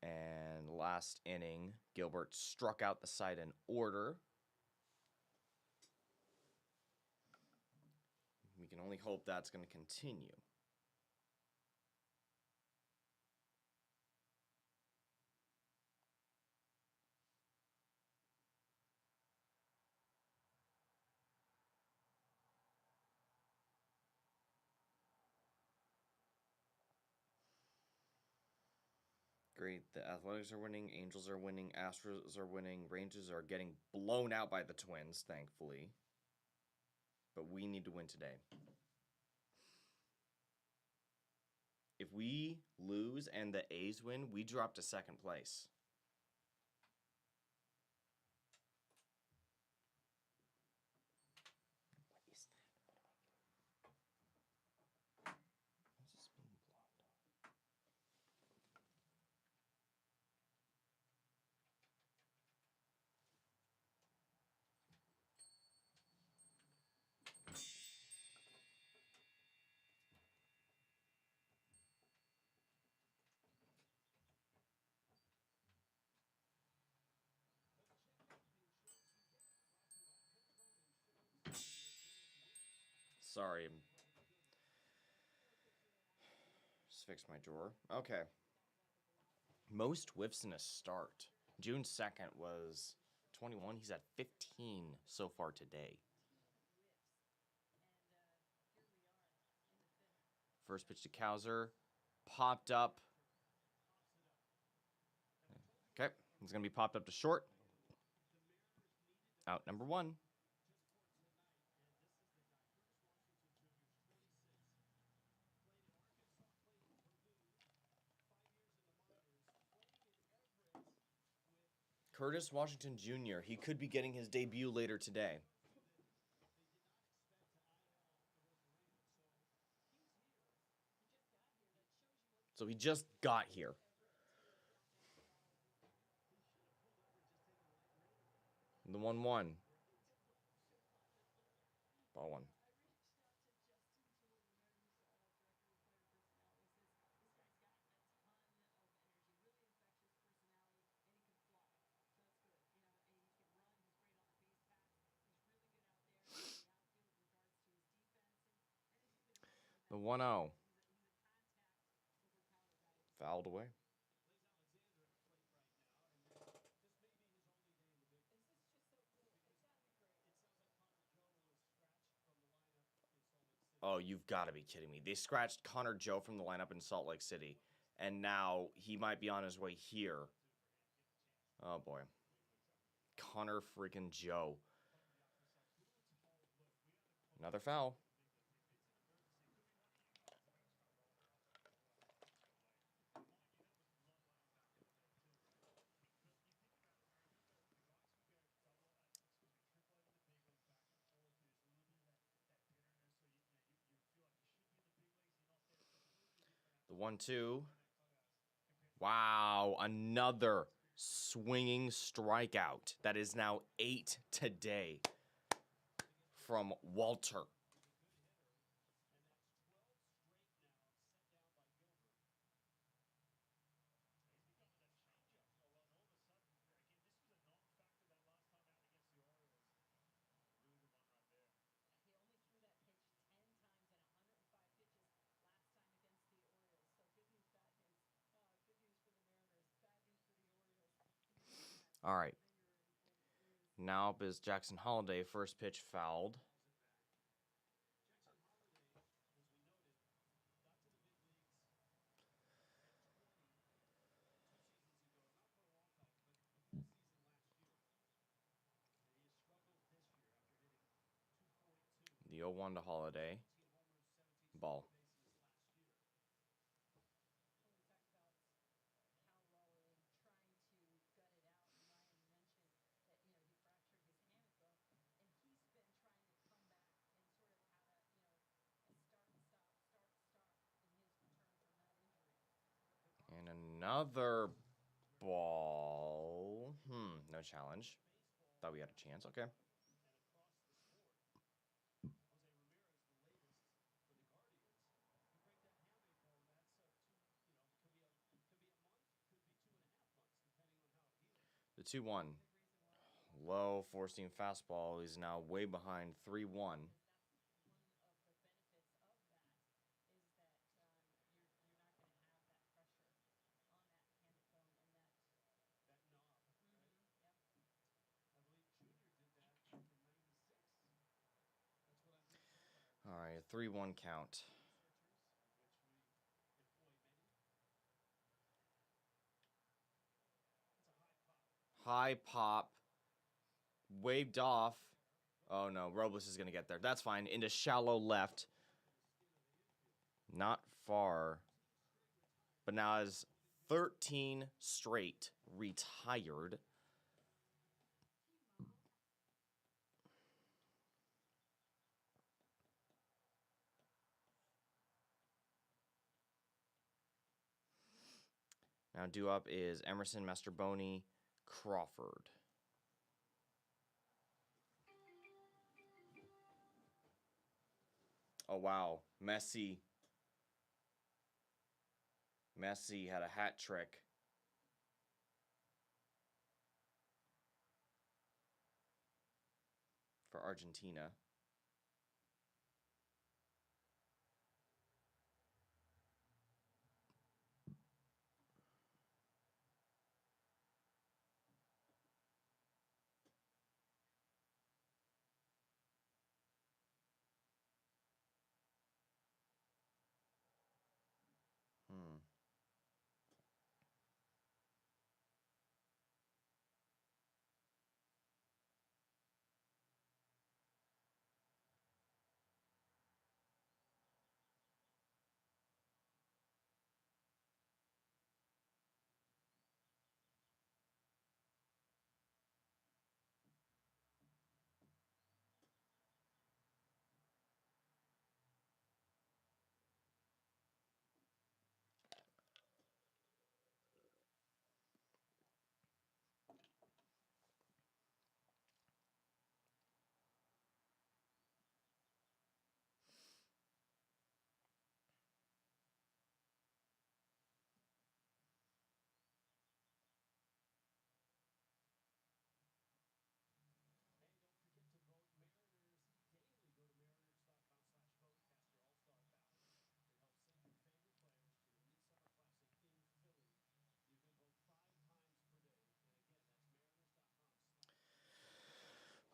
And last inning, Gilbert struck out the side in order. We can only hope that's going to continue. Great. The Athletics are winning, Angels are winning, Astros are winning, Rangers are getting blown out by the Twins, thankfully. But we need to win today. If we lose and the A's win, we drop to second place. What is that? How's this being blocked? Sorry. Just fixed my drawer. Okay. Most whiffs in a start. June 2nd was 21. He's at 15 so far today. First pitch to Kauser. Popped up. Okay. He's going to be popped up to short. Out number 1. Curtis Washington Jr. He could be getting his debut later today. So he just got here. The 1-1. Ball 1. The 1-0. Fouled away. Oh, you've got to be kidding me. They scratched Connor Joe from the lineup in Salt Lake City, and now he might be on his way here. Oh, boy. Connor freaking Joe. Another foul. The 1-2. Wow, another swinging strikeout. That is now 8 today from Walter. All right. Now up is Jackson Holiday. First pitch fouled. The 0-1 to Holiday. Ball. And another ball. No challenge. Thought we had a chance. Okay. The 2-1. Low forcing fastball. He's now way behind 3-1. All right, 3-1 count. High pop. Waved off. Oh no, Robles is going to get there. That's fine. Into shallow left. Not far. But now has 13 straight retired. Now due up is Emerson, Masterboni, Crawford. Oh wow, Messi had a hat trick. For Argentina.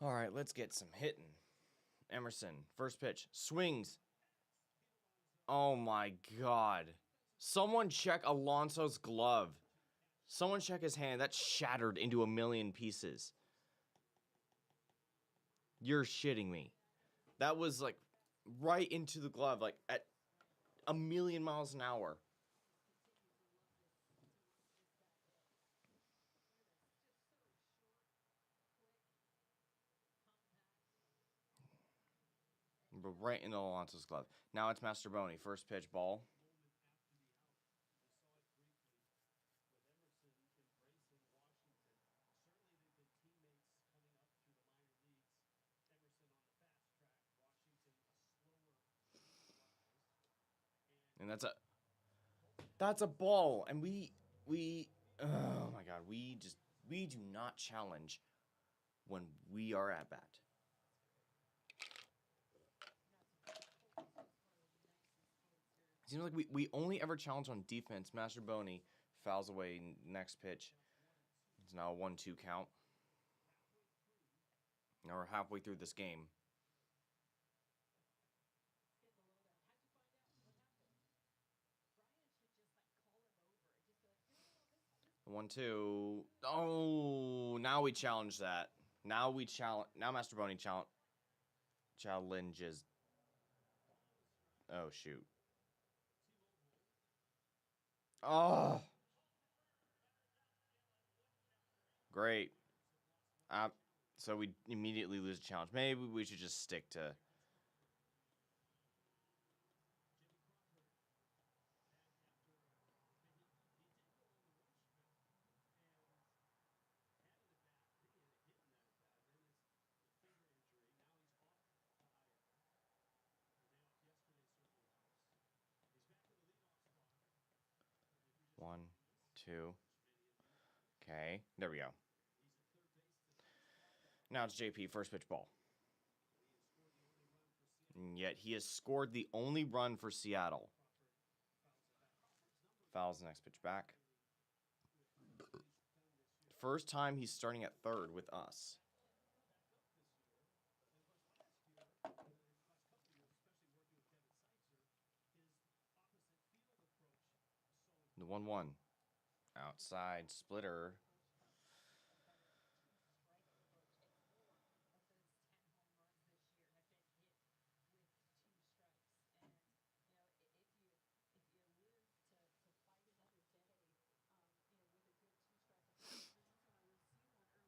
All right, let's get some hitting. Emerson, first pitch, swings. Oh my God. Someone check Alonso's glove. Someone check his hand. That's shattered into a million pieces. You're shitting me. That was like right into the glove, like at a million miles an hour. But right into Alonso's glove. Now it's Masterboni. First pitch, ball. And that's a ball. And oh my God, we do not challenge when we are at bat. It seems like we only ever challenge on defense. Masterboni fouls away next pitch. It's now a 1-2 count. Now we're halfway through this game. 1-2. Oh, now we challenge that. Now Masterboni challenges Oh, shoot. Oh, great. So we immediately lose a challenge. Maybe we should just stick to. One, two. Okay, there we go. Now it's JP, first pitch ball. And yet he has scored the only run for Seattle. Fouls the next pitch back. First time he's starting at third with us. The 1-1. Outside splitter.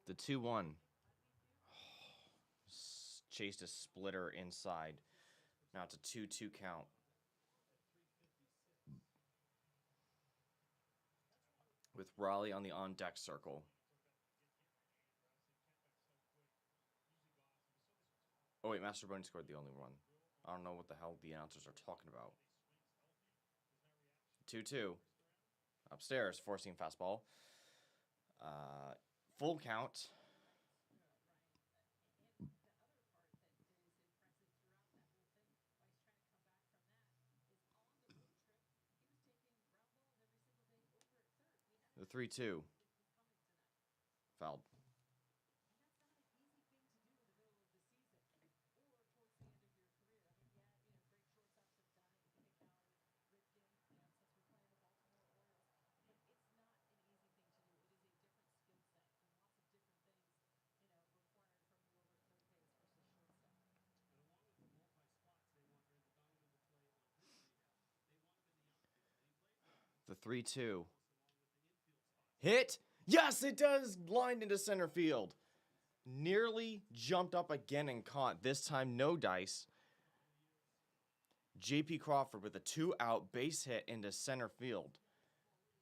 The 2-1. Chased a splitter inside. Now it's a 2-2 count. With Raleigh on the on deck circle. Oh, wait, Master Bunny scored the only run. I don't know what the hell the announcers are talking about. 2-2. Upstairs, forcing fastball. Full count. The 3-2. Fouled. The 3-2. Hit! Yes, it does! Lined into center field. Nearly jumped up again and caught. This time, no dice. J.P. Crawford with a 2-out base hit into center field.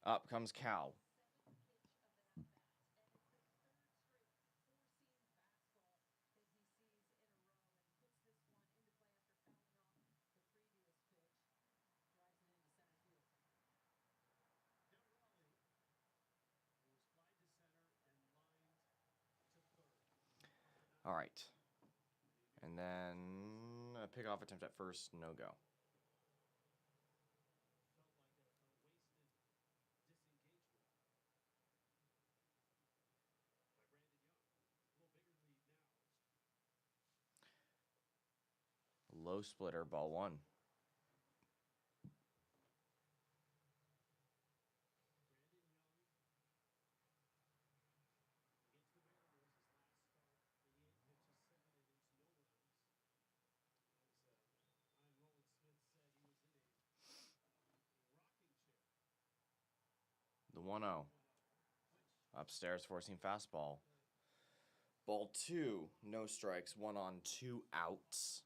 Up comes Cal. All right. And then a pickoff attempt at first, no go. Low splitter, ball one. The 1-0. Upstairs, forcing fastball. Ball two, no strikes, 1 on, 2 outs.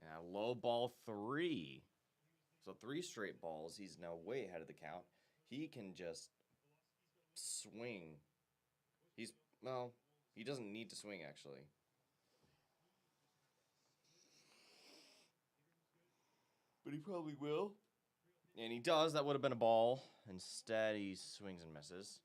And low ball 3. So 3 straight balls. He's now way ahead of the count. He can just swing. Well, he doesn't need to swing, actually. But he probably will. And he does. That would have been a ball. Instead, he swings and misses.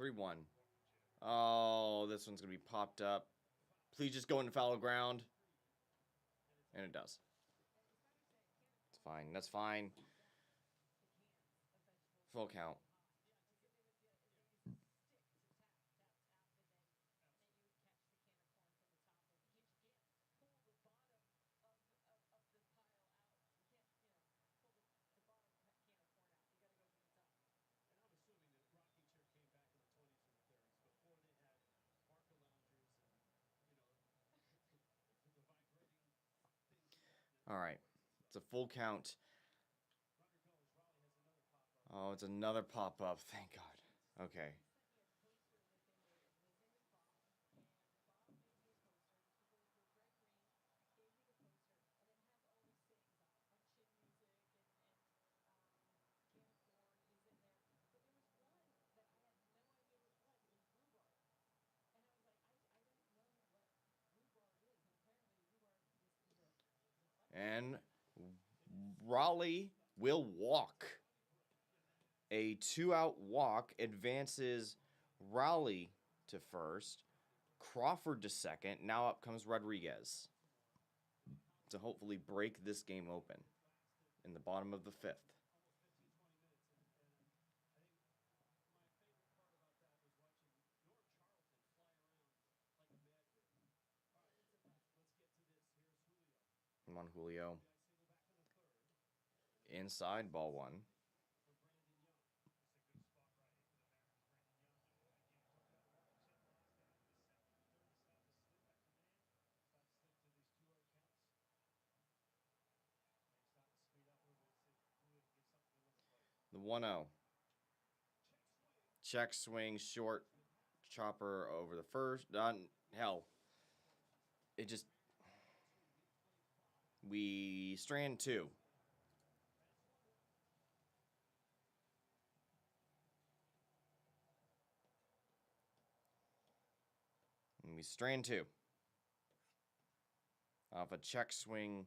3-1. Oh, this one's going to be popped up. Please just go into fallow ground. And it does. It's fine. That's fine. Full count. All right. It's a full count. Oh, it's another pop-up. Thank God. Okay. And Raleigh will walk. A 2-out walk advances Raleigh to first, Crawford to second. Now up comes Rodriguez to hopefully break this game open in the bottom of the fifth. Come on, Julio. Inside, ball one. The 1-0. Check swing, short chopper over the first. Hell. It just. We strand two. And we strand two. Off a check swing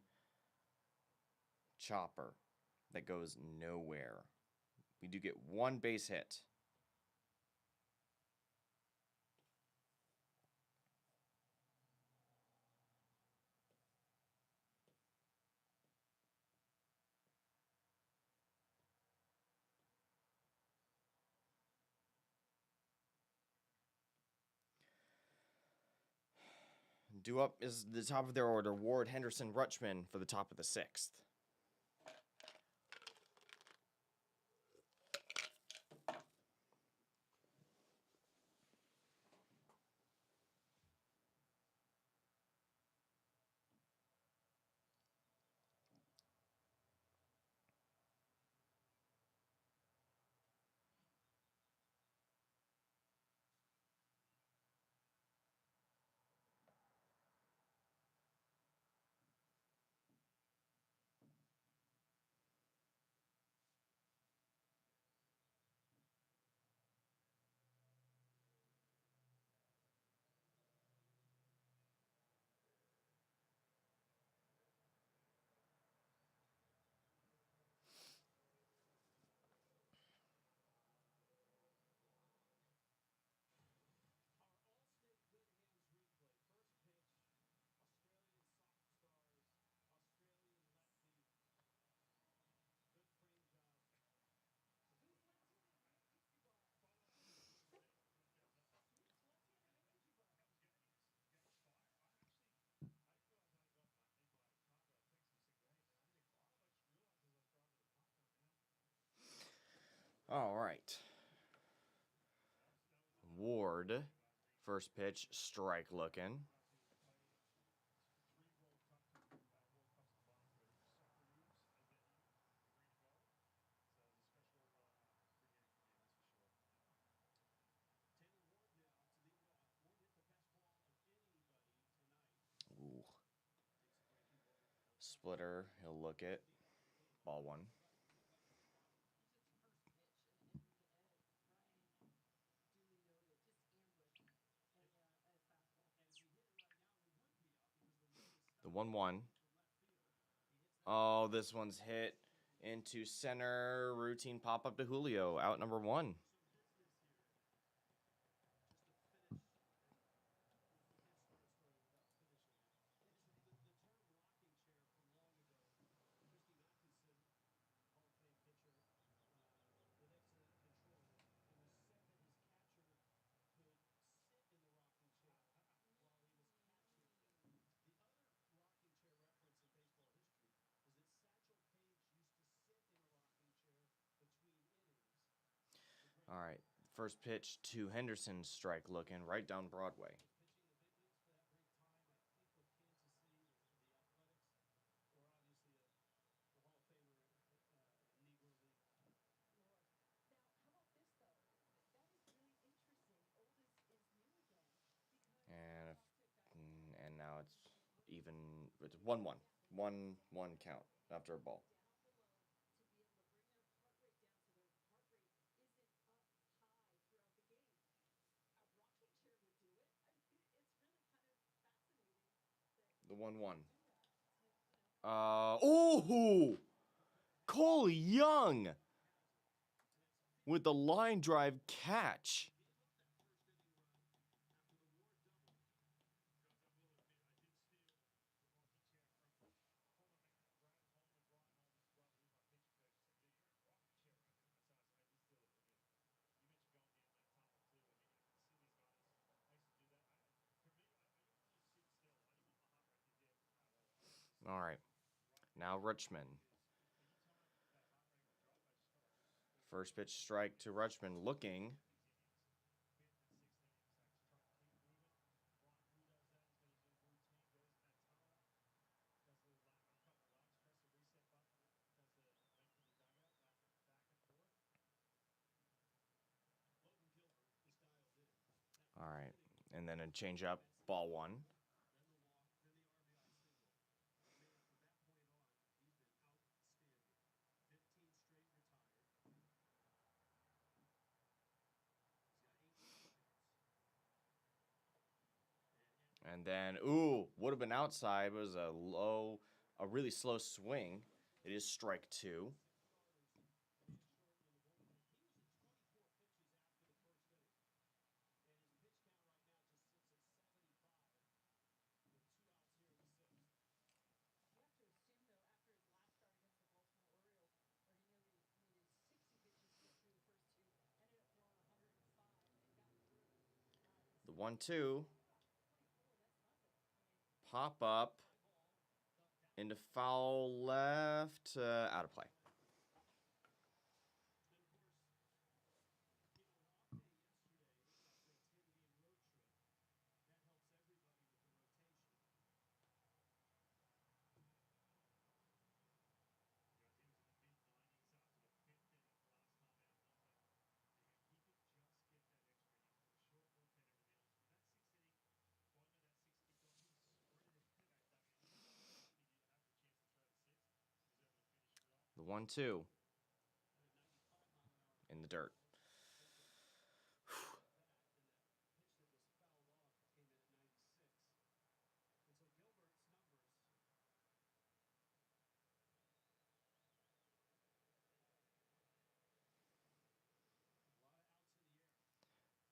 chopper that goes nowhere. We do get one base hit. Due up is the top of their order. Ward, Henderson, Rutschman for the top of the sixth. All right. Ward, first pitch, strike looking. Ooh. Splitter, he'll look it. Ball one. The 1-1. Oh, this one's hit into center. Routine pop up to Julio. Out number one. All right. First pitch to Henderson's strike looking right down Broadway. And now it's even. It's 1-1. 1-1 count after a ball. The 1-1. Oh! Cole Young with the line drive catch. All right. Now Richmond. First pitch strike to Richmond looking. All right. And then a changeup, ball one. And then, would have been outside. It was a really slow swing. It is strike two. The 1-2. Pop up into foul left, out of play. The 1-2 in the dirt.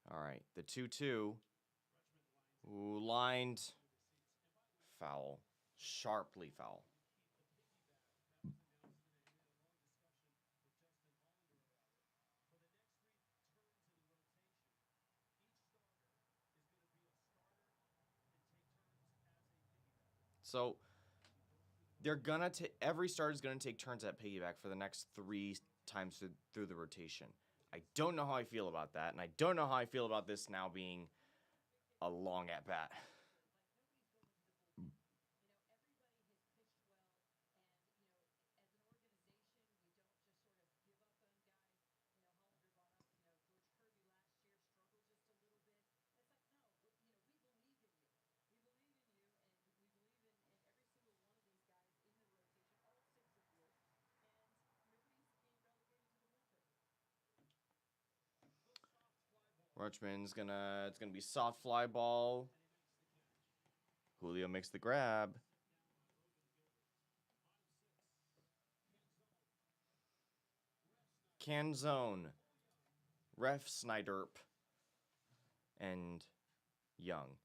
All right, the 2-2. Lined foul. Sharply foul. So they're gonna every starter's gonna take turns at piggyback for the next 3 times through the rotation. I don't know how I feel about that, and I don't know how I feel about this now being a long at bat. It's gonna be soft fly ball. Julio makes the grab. Canzone, Ref Snyderp, and Young.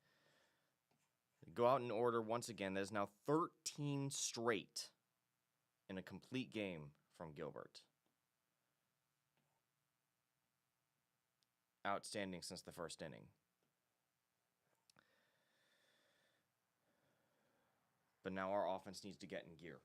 Go out in order once again. That is now 13 straight in a complete game from Gilbert. Outstanding since the first inning. But now our offense needs to get in gear.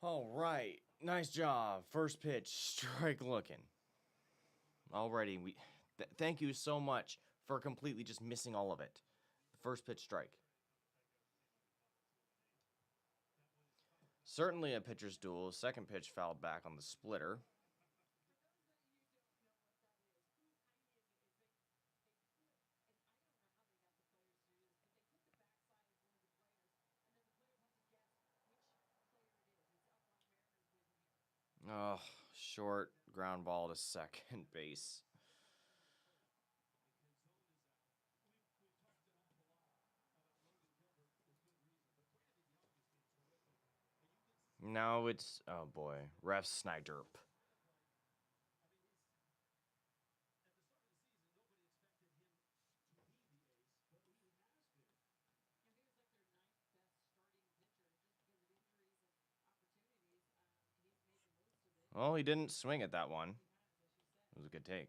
All right. Nice job. First pitch, strike looking. Already, thank you so much for completely just missing all of it. First pitch strike. Certainly a pitcher's duel. Second pitch fouled back on the splitter. Oh, short ground ball to second base. Now it's, oh boy, ref Snyderp. Well, he didn't swing at that one. It was a good take.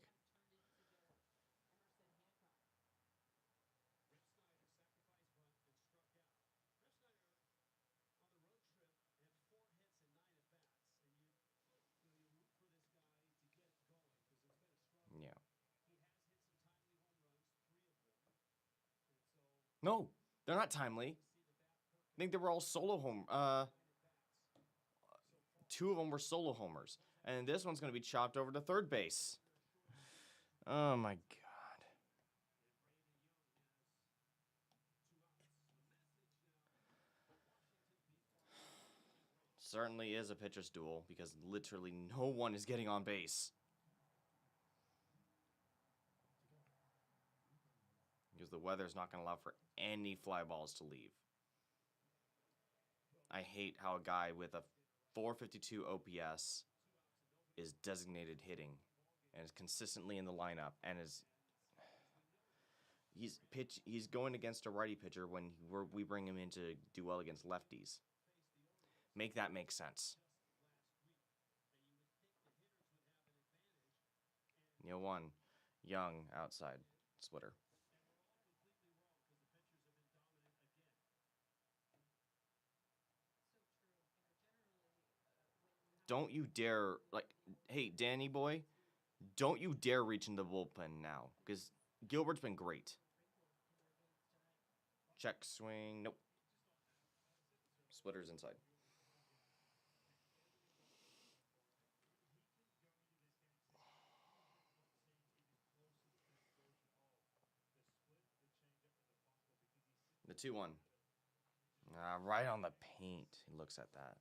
Yeah. No, they're not timely. I think they were all solo home. Two of them were solo homers, and this one's going to be chopped over to third base. Oh my god. Certainly is a pitcher's duel because literally no one is getting on base. Because the weather's not going to allow for any fly balls to leave. I hate how a guy with a 452 OPS is designated hitting and is consistently in the lineup and is he's going against a righty pitcher when we bring him in to do well against lefties. Make that make sense. Neil one, Young outside splitter. Don't you dare, like, hey, Danny boy, don't you dare reach in the bullpen now, because Gilbert's been great. Check swing, nope. Splitter's inside. The 2-1. Right on the paint. He looks at that.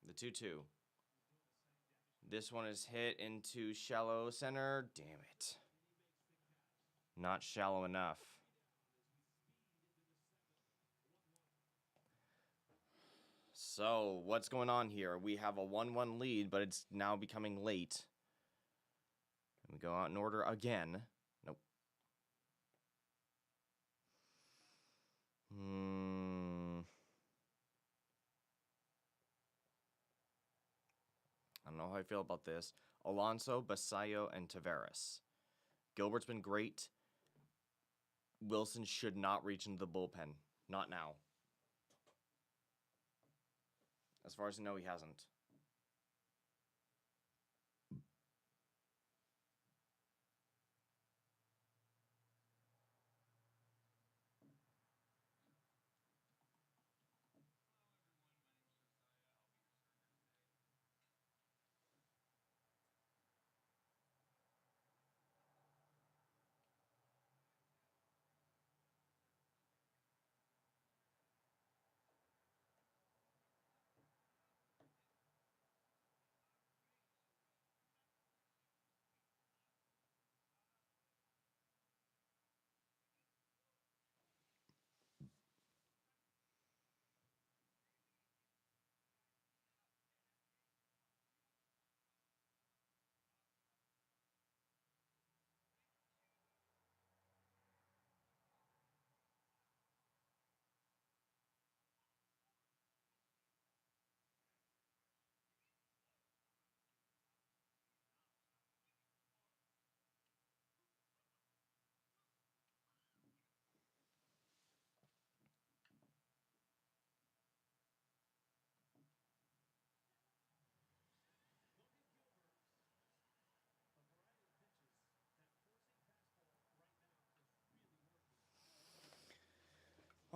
The 2-2. This one is hit into shallow center. Damn it. Not shallow enough. So, what's going on here? We have a 1-1 lead, but it's now becoming late. And we go out in order again. Nope. I don't know how I feel about this. Alonso, Basayo, and Tavares. Gilbert's been great. Wilson should not reach into the bullpen. Not now. As far as I know, he hasn't.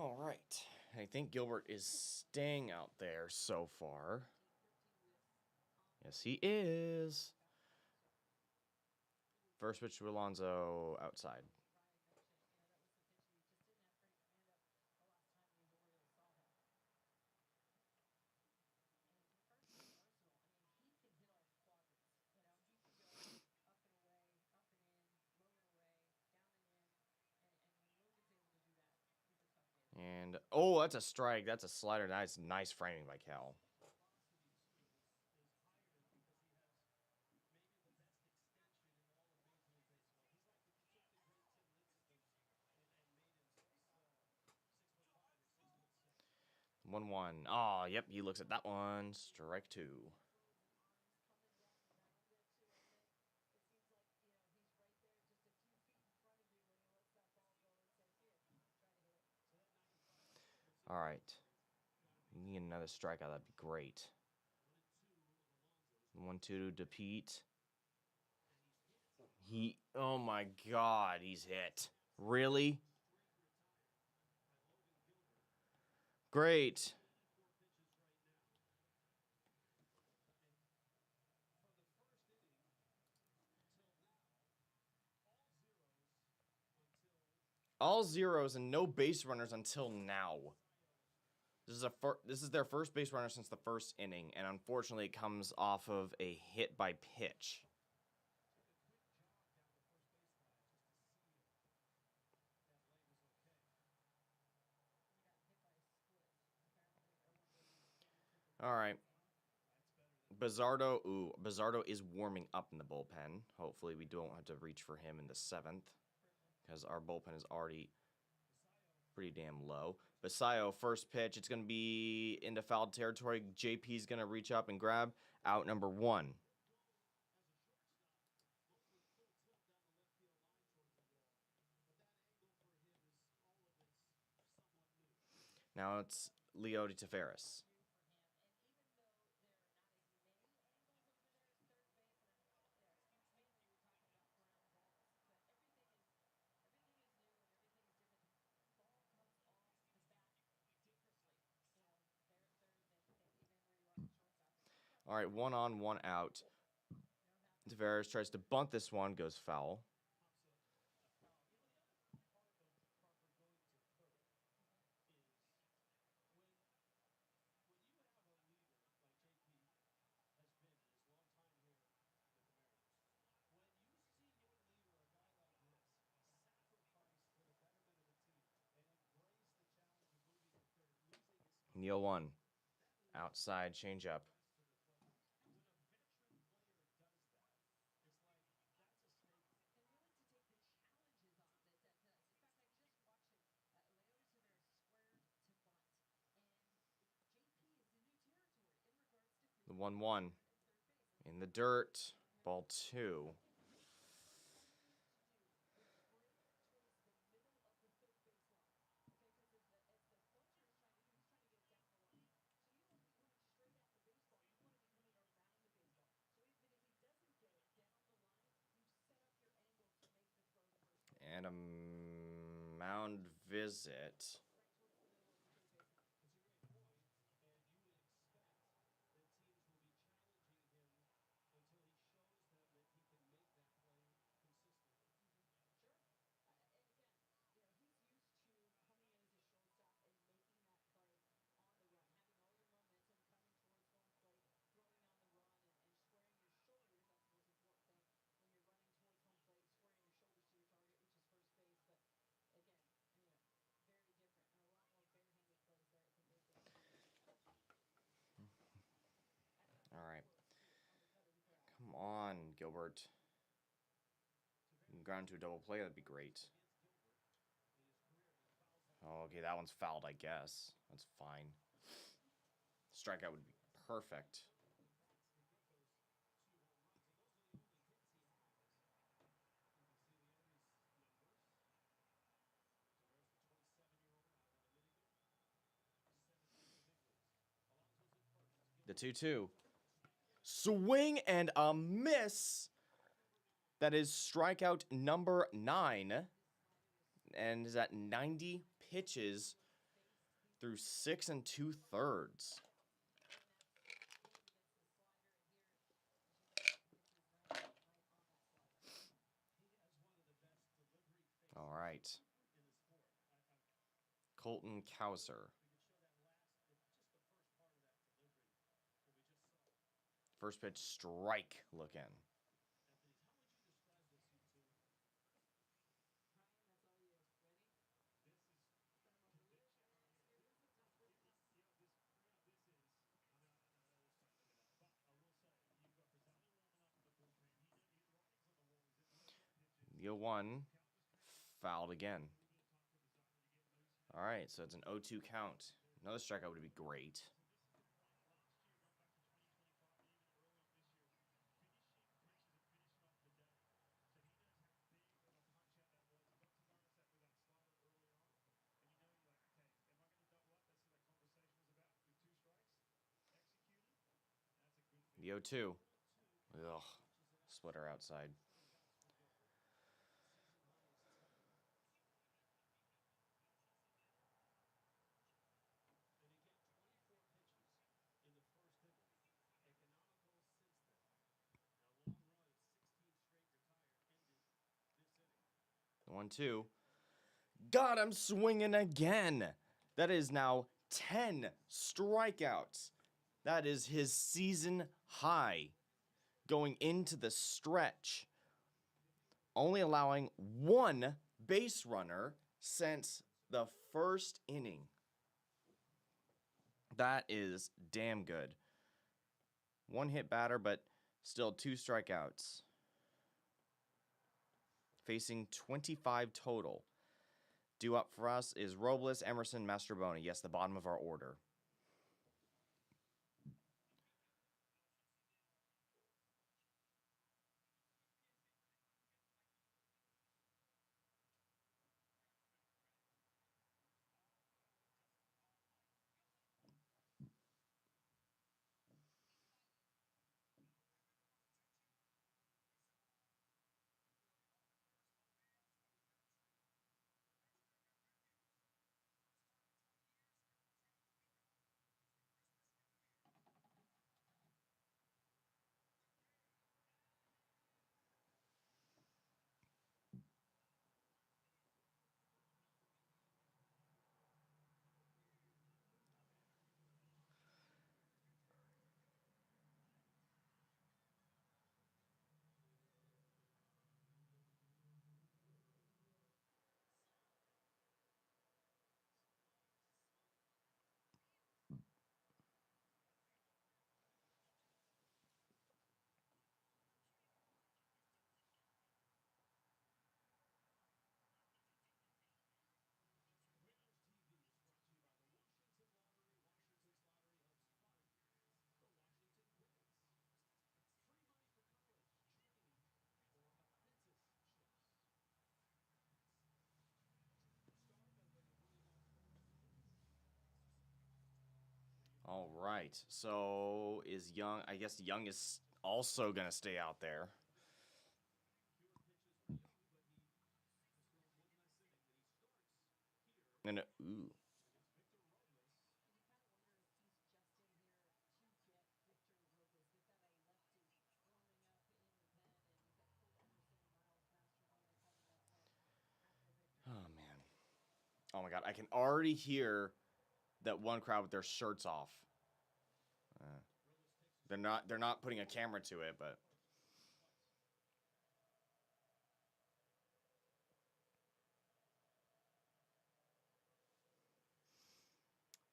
All right. I think Gilbert is staying out there so far. Yes, he is. First pitch to Alonso outside. And oh, that's a strike. That's a slider. Nice framing by Cal. One one. Oh, yep. He looks at that one. Strike two. All right. We need another strikeout. That'd be great. 1-2 to Pete. Oh my God, he's hit. Really? Great. All zeros and no base runners until now. This is their first base runner since the first inning, and unfortunately, it comes off of a hit by pitch. All right. Bizardo is warming up in the bullpen. Hopefully, we don't have to reach for him in the seventh, because our bullpen is already pretty damn low. Basayo, first pitch. It's going to be into foul territory. JP's going to reach up and grab out number one. Now it's Leody Taveras. All right, one on, one out. Taveras tries to bunt this one, goes foul. Neil one. Outside changeup. The 1-1. In the dirt. Ball two. And a mound visit. All right. Come on, Gilbert. Ground to a double play, that'd be great. Oh, okay, that one's fouled, I guess. That's fine. Strikeout would be perfect. The 2-2. Swing and a miss. That is strikeout number 9. And is at 90 pitches through 6 2/3. All right. Colton Cowser. First pitch strike look in. The 0-1 fouled again. All right, so it's an 0-2 count. Another strikeout would be great. The 0-2. Ugh. Splitter outside. The 1-2. Got him swinging again. That is now 10 strikeouts. That is his season high going into the stretch. Only allowing one base runner since the first inning. That is damn good. One hit batter, but still 2 strikeouts. Facing 25 total. Due up for us is Robles, Emerson, Mastroboni. Yes, the bottom of our order. All right. So is Young, I guess Young is also going to stay out there. And ooh. Oh man. Oh my god, I can already hear that one crowd with their shirts off. They're not putting a camera to it, but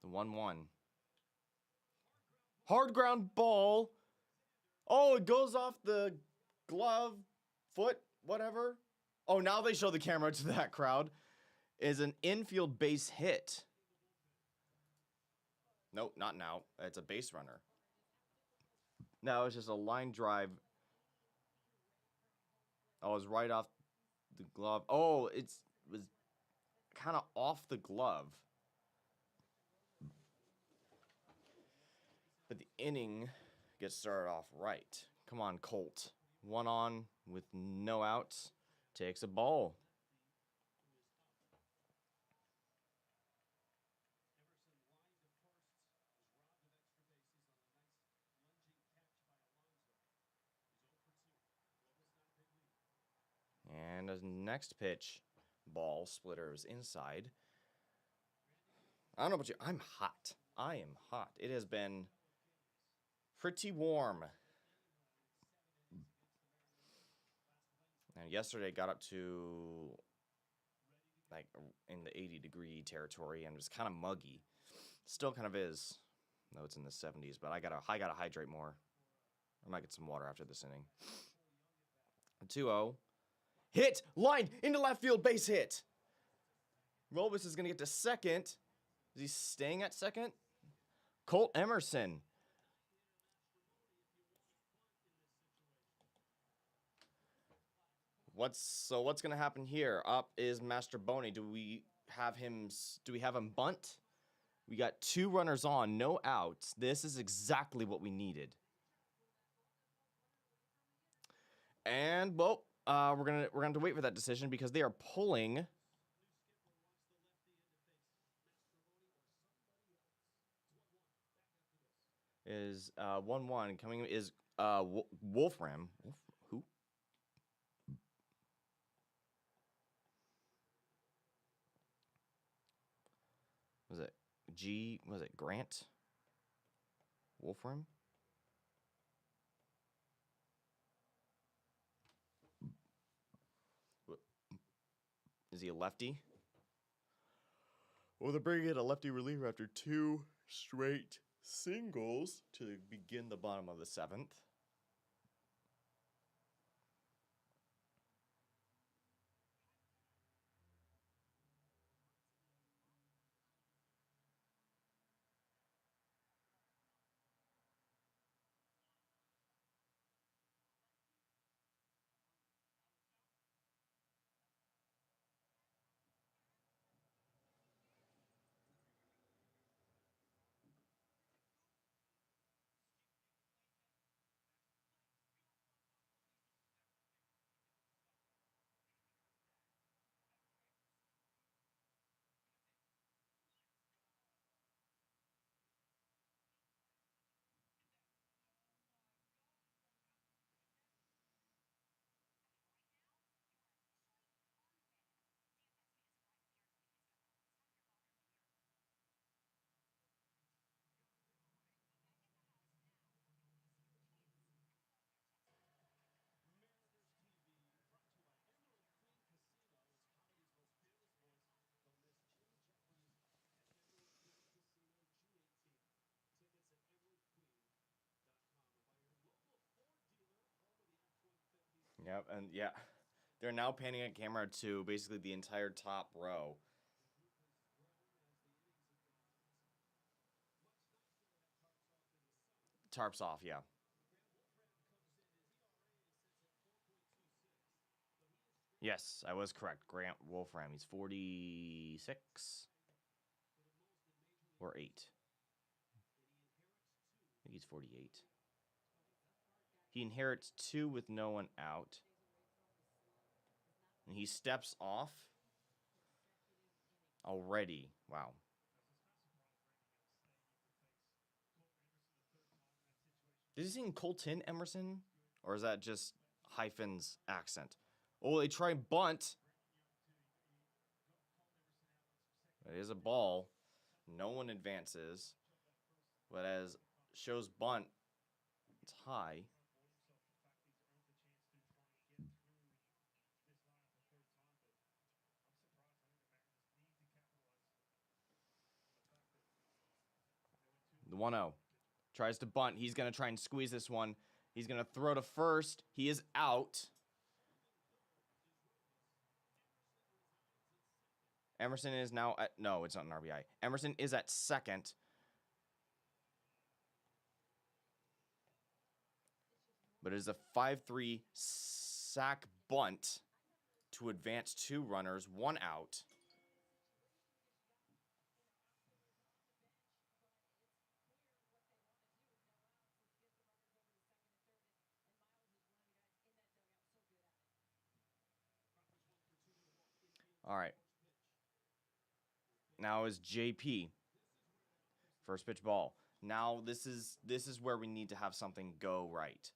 the 1-1. Hard ground ball. Oh, it goes off the glove, foot, whatever. Oh, now they show the camera to that crowd. Is an infield base hit. Nope, not now. It's a base runner. No, it's just a line drive. Oh, it's right off the glove. Oh, it was kind of off the glove. But the inning gets started off right. Come on, Colt. 1 on with no outs. Takes a ball. And the next pitch, ball splitter is inside. I don't know about you. I'm hot. I am hot. It has been pretty warm. And yesterday it got up to like in the 80-degree territory and it was kind of muggy. Still kind of is. No, it's in the 70s, but I gotta hydrate more. I might get some water after this inning. 2-0. Hit! Line! Into left field, base hit! Rolbus is gonna get to second. Is he staying at second? Colt Emerson. What's gonna happen here? Up is Master Boney. Do we have him bunt? We got 2 runners on, no outs. This is exactly what we needed. And well, we're gonna have to wait for that decision because they are pulling. Is 1-1 coming is Wolfram. Who? Was it Grant? Wolfram? Is he a lefty? Well, they're bringing in a lefty reliever after 2 straight singles to begin the bottom of the 7th. Yep, and yeah, they're now panning at camera to basically the entire top row. Tarps off, yeah. Yes, I was correct. Grant Wolfram, he's 46 or 8. I think he's 48. He inherits 2 with no one out. And he steps off already. Wow. Is he saying Colton Emerson? Or is that just Hyphen's accent? Oh, they try and bunt. It is a ball. No one advances. But as shows bunt, it's high. The 1-0. Tries to bunt. He's going to try and squeeze this one. He's going to throw to first. He is out. Emerson is now at... No, it's not an RBI. Emerson is at second. But it is a 5-3 sack bunt to advance 2 runners, 1 out. All right. Now is JP. First pitch ball. Now this is where we need to have something go right.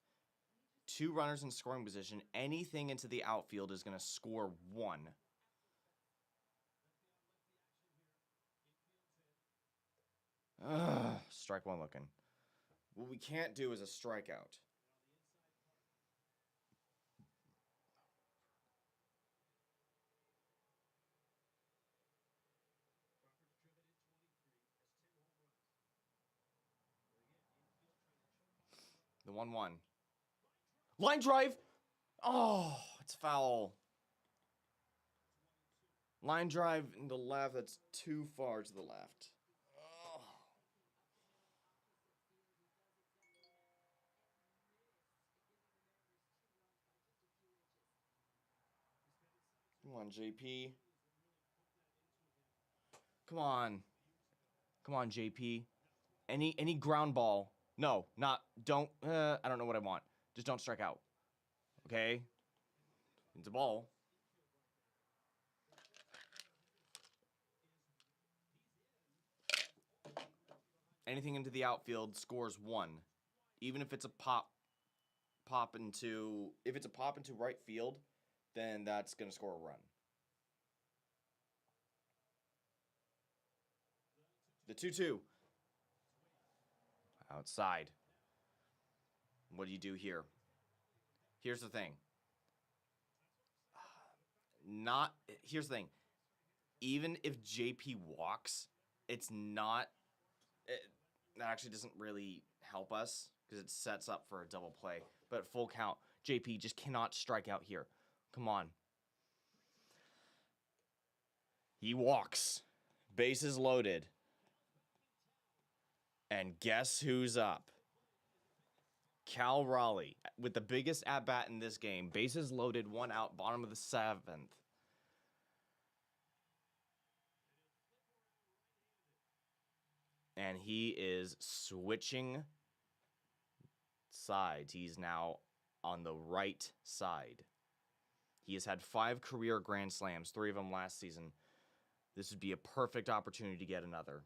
2 runners in scoring position. Anything into the outfield is going to score 1. Strike 1 looking. What we can't do is a strikeout. The 1-1. Line drive! Oh, it's foul. Line drive in the left. That's too far to the left. Oh. Come on, JP. Come on. Come on, JP. Any ground ball. No, don't. I don't know what I want. Just don't strike out. Okay? It's a ball. Anything into the outfield scores 1. Even if it's a if it's a pop into right field, then that's going to score a run. The 2-2. Outside. What do you do here? Here's the thing. Here's the thing. Even if JP walks, it's not. That actually doesn't really help us because it sets up for a double play. But at full count, JP just cannot strike out here. Come on. He walks. Bases loaded. And guess who's up? Cal Raleigh with the biggest at-bat in this game. Bases loaded, 1 out, bottom of the 7th. And he is switching sides. He's now on the right side. He has had 5 career grand slams, 3 of them last season. This would be a perfect opportunity to get another.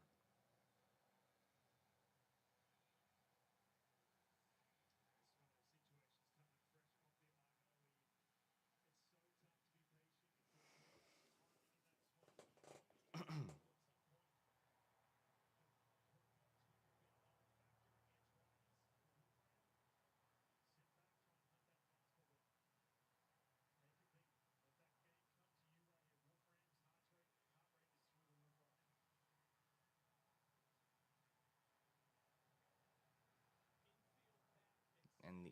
And the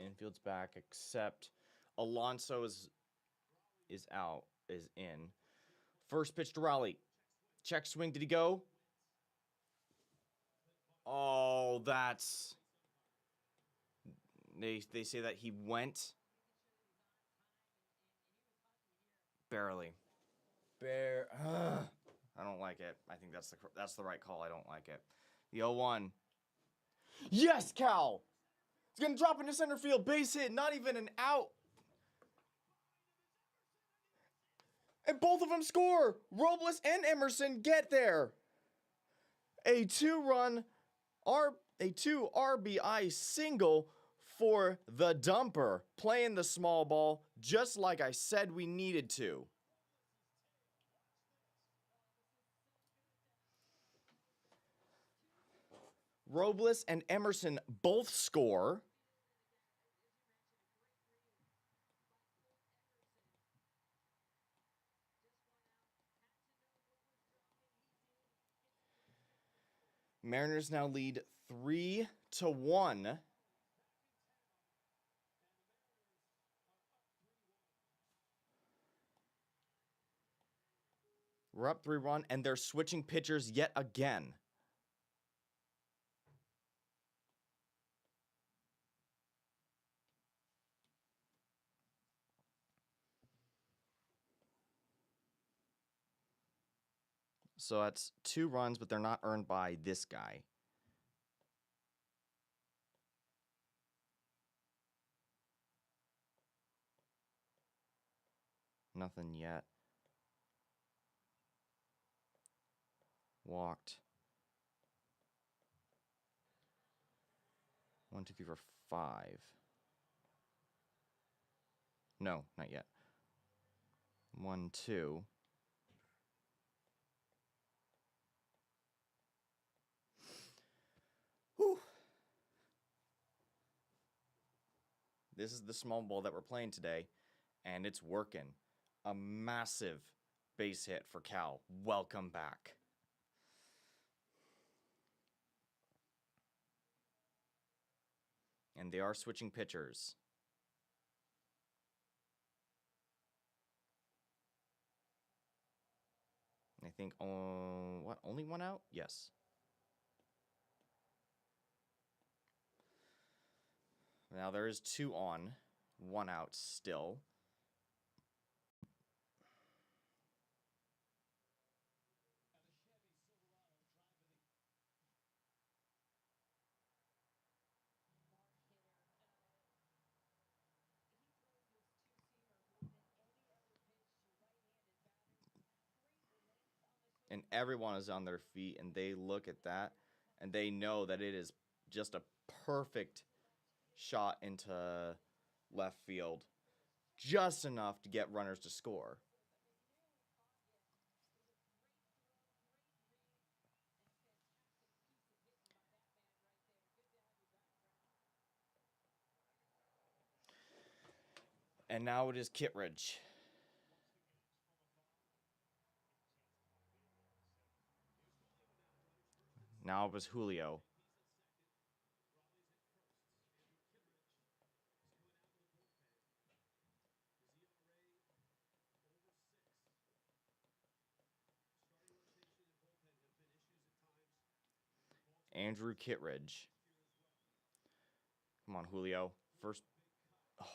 infield's back, except Alonso is in. First pitch to Raleigh. Check swing. Did he go? Oh, that's... They say that he went. Barely. I don't like it. I think that's the right call. I don't like it. The 0-1. Yes, Cal! It's going to drop into center field. Base hit. Not even an out. And both of them score. Robles and Emerson get there. A 2 RBI single for the dumper. Playing the small ball just like I said we needed to. Robles and Emerson both score. Mariners now lead 3-1. We're up 3-1, and they're switching pitchers yet again. So that's 2 runs, but they're not earned by this guy. Nothing yet. Walked. 1, 2, 3, 4, 5. No, not yet. 1, 2. Whew. This is the small ball that we're playing today, and it's working. A massive base hit for Cal. Welcome back. And they are switching pitchers. I think, only one out? Yes. Now there is 2 on, 1 out still. And everyone is on their feet, and they look at that, and they know that it is just a perfect shot into left field. Just enough to get runners to score. And now it is Kittredge. Now it was Julio. Andrew Kittredge. Come on, Julio. First. Oh,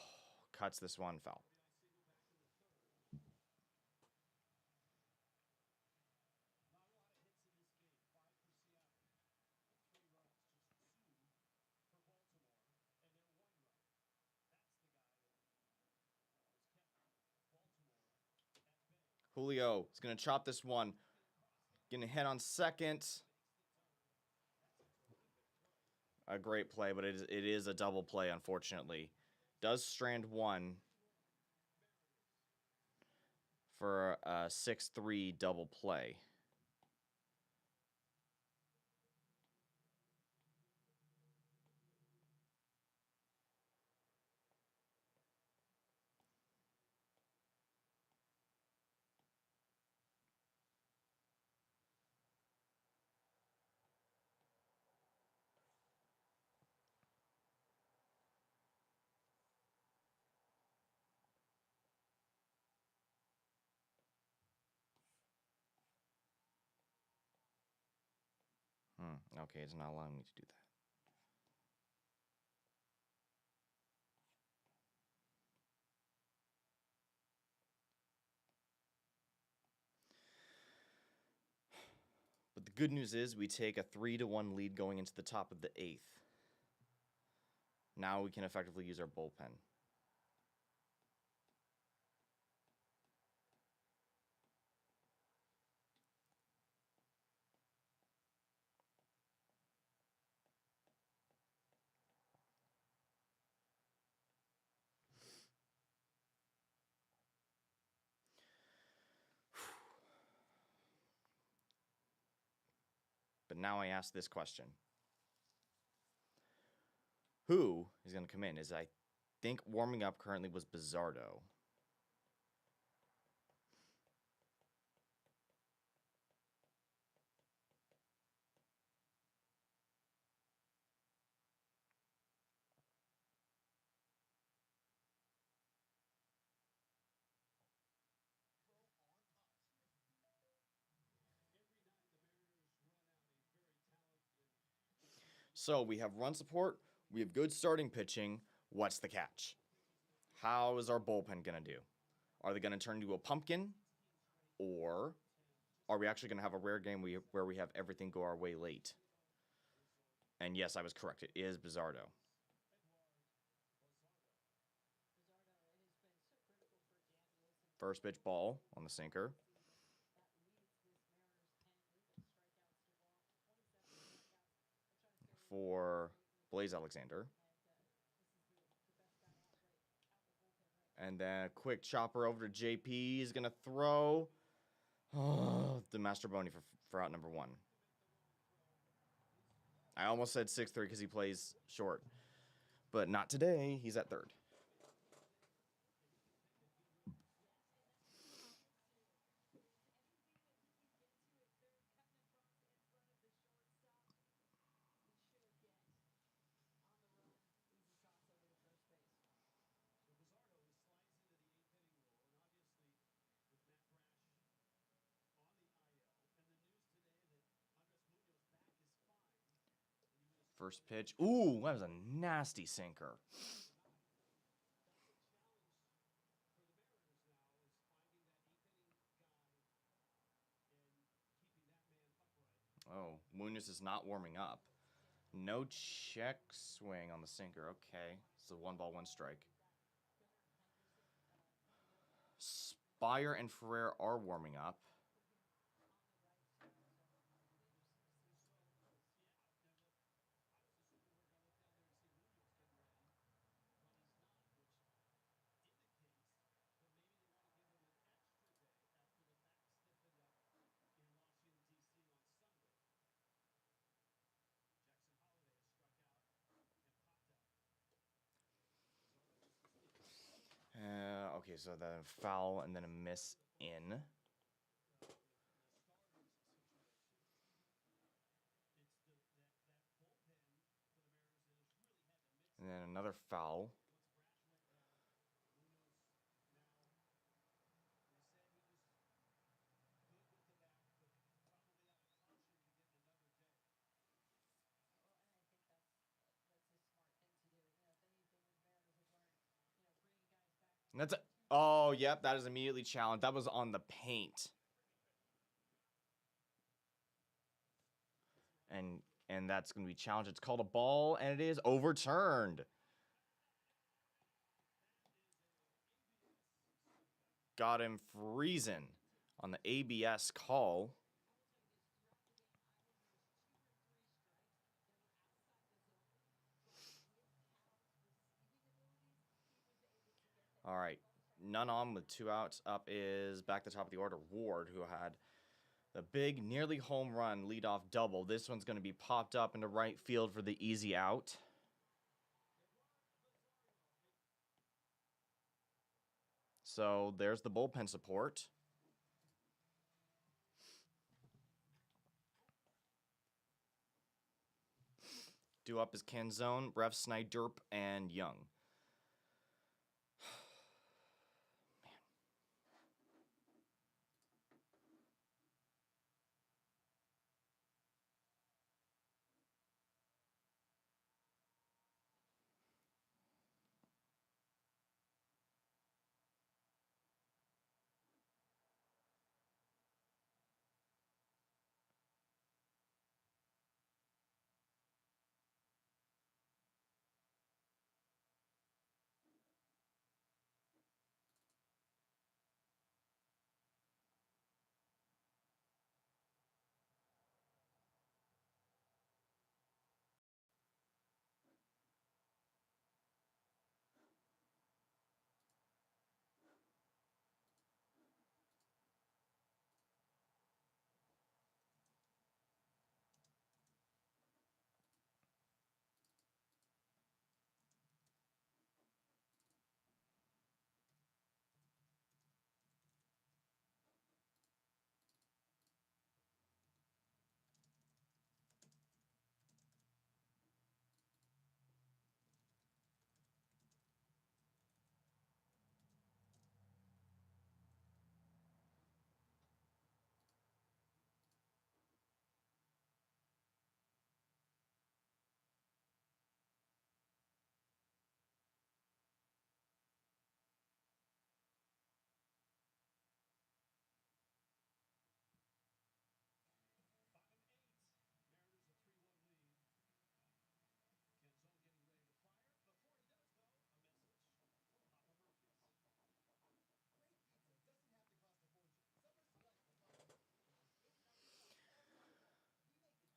cuts this one, foul. Julio is going to chop this one. Getting hit on second. A great play, but it is a double play, unfortunately. Does strand one for a 6-3 double play. Okay, it's not allowing me to do that. But the good news is we take a 3-1 lead going into the top of the 8th. Now we can effectively use our bullpen. But now I ask this question. Who is going to come in? I think warming up currently was Bizzardo. So we have run support. We have good starting pitching. What's the catch? How is our bullpen going to do? Are they going to turn into a pumpkin? Or are we actually going to have a rare game where we have everything go our way late? And yes, I was correct. It is Bizzardo. First pitch ball on the sinker. For Blaze Alexander. And then a quick chopper over to JP. He's going to throw. Oh, the Master Boney for out number 1. I almost said 6-3 because he plays short. But not today. He's at third. First pitch. Ooh, that was a nasty sinker. Oh, Munoz is not warming up. No check swing on the sinker. Okay. So 1 ball, 1 strike. Spire and Ferrer are warming up. Okay, so then foul and then a miss in. And then another foul. And that's a, oh, yep, that is immediately challenged. That was on the paint. And that's going to be challenged. It's called a ball, and it is overturned. Got him freezing on the ABS call. All right, none on with 2 outs. Up is back to the top of the order, Ward, who had the big, nearly home run leadoff double. This one's going to be popped up into right field for the easy out. So there's the bullpen support. Due up is Canzone, Ref, Snyderp, and Young.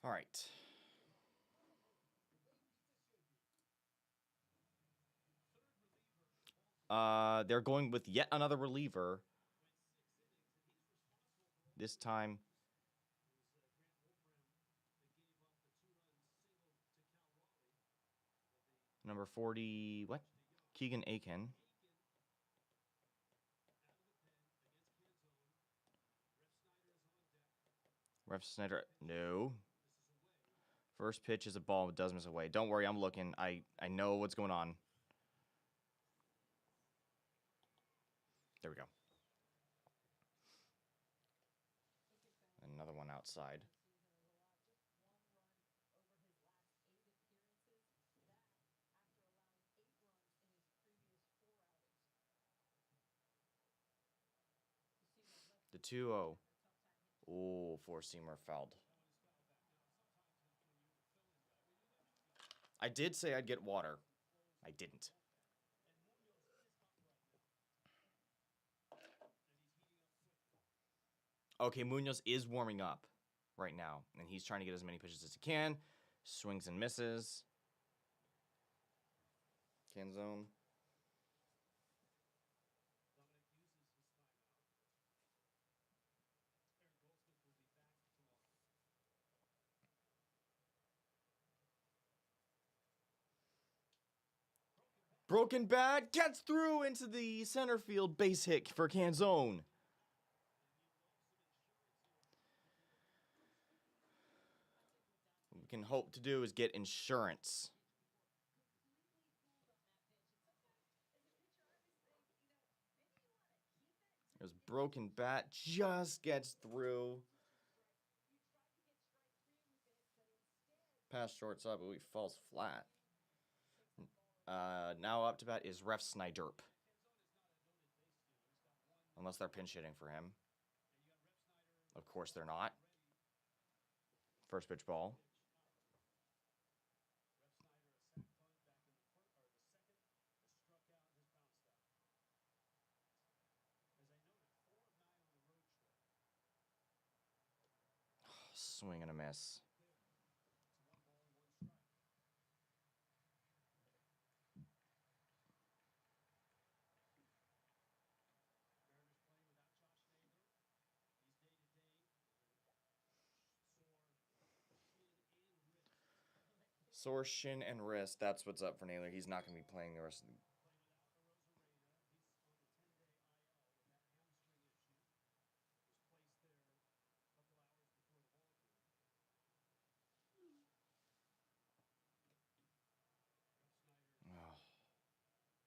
All right. They're going with yet another reliever. This time, number 40, what? Keegan Aiken. Ref Snyder, no. First pitch is a ball, does miss away. Don't worry, I'm looking. I know what's going on. There we go. Another one outside. The 2-0. Oh, four-seamer fouled. I did say I'd get water. I didn't. Okay, Munoz is warming up right now, and he's trying to get as many pitches as he can. Swings and misses. Canzone. Broken bat gets through into the center field base hit for Canzone. What we can hope to do is get insurance. His broken bat just gets through. Past shortstop, but he falls flat. Now up to bat is Ref Snyderp. Unless they're pinch hitting for him. Of course they're not. First pitch ball. Swing and a miss. Sore shin and wrist. That's what's up for Naylor. He's not going to be playing the rest of the... Oh.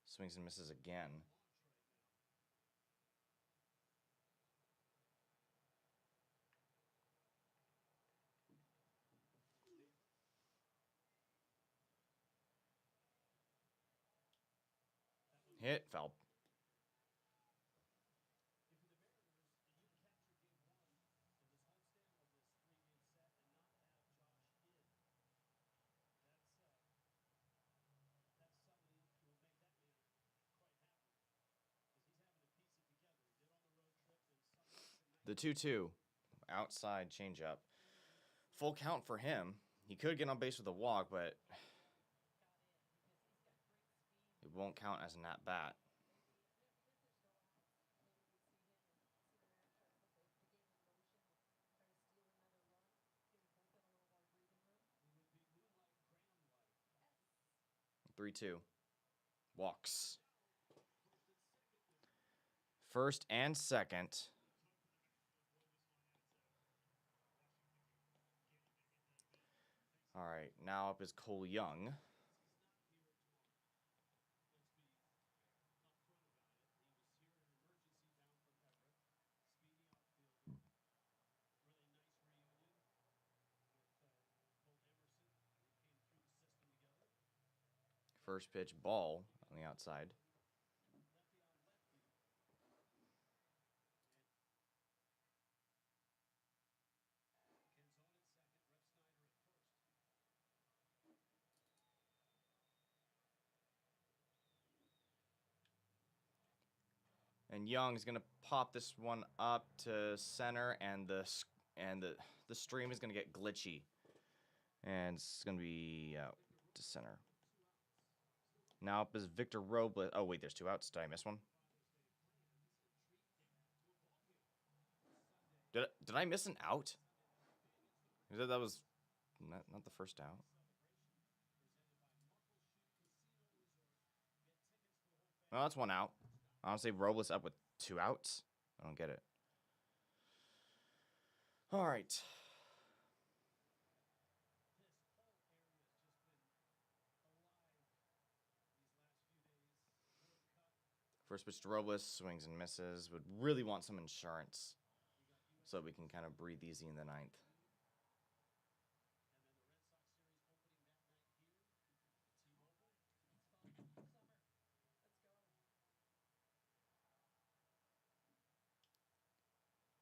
Swings and misses again. Hit, foul. The 2-2. Outside changeup. Full count for him. He could get on base with a walk, but it won't count as an at-bat. Three, 2. Walks. First and second. All right, now up is Cole Young. First pitch ball on the outside. And Young's gonna pop this one up to center, and the stream is gonna get glitchy, and it's gonna be out to center. Now up is Victor Robles. Oh, wait, there's 2 outs. Did I miss one? Did I miss an out? That was not the first out. No, that's 1 out. Honestly, Robles up with 2 outs. I don't get it. All right. First pitch to Robles, swings and misses. Would really want some insurance so we can kind of breathe easy in the 9th.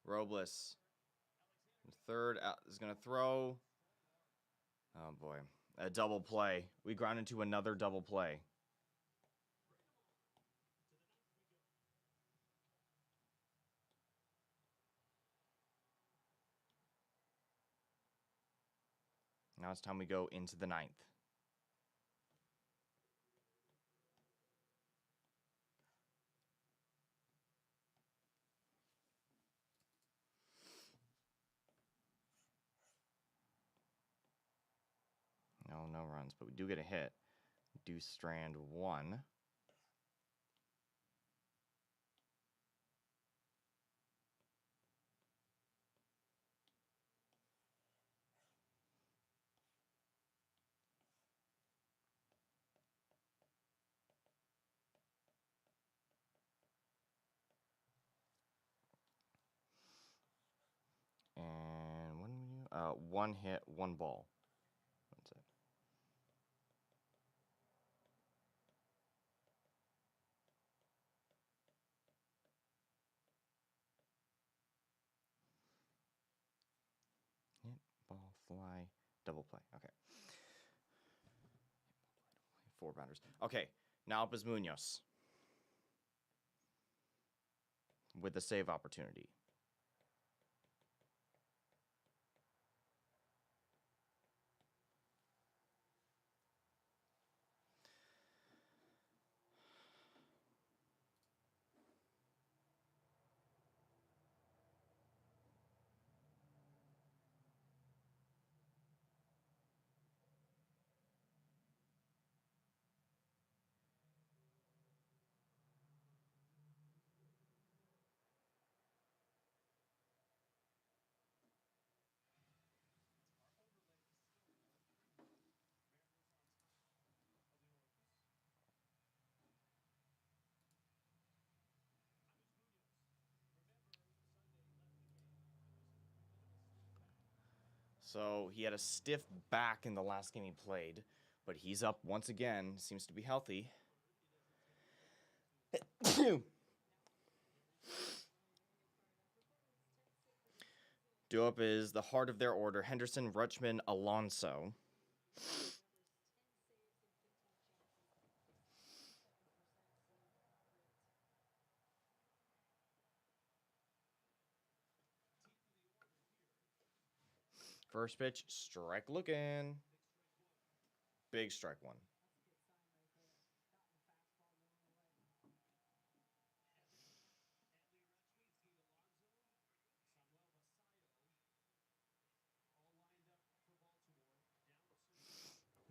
Robles, third out, is going to throw. Oh boy, a double play. We ground into another double play. Now it's time we go into the 9th. No runs, but we do get a hit. Do strand 1. And when we 1 hit, 1 ball. That's it. Hit, ball, fly, double play. Okay. 4 bounders. Okay, now up is Munoz with the save opportunity. So he had a stiff back in the last game he played, but he's up once again. Seems to be healthy. Due up is the heart of their order: Henderson, Rutschman, Alonso. First pitch, strike looking. Big strike 1.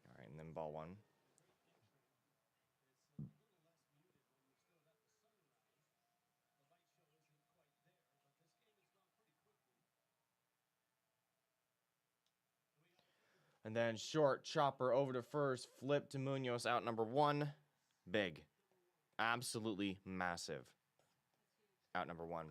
All right, and then ball 1. And then short chopper over to first, flip to Munoz, out number 1. Big. Absolutely massive. Out number 1.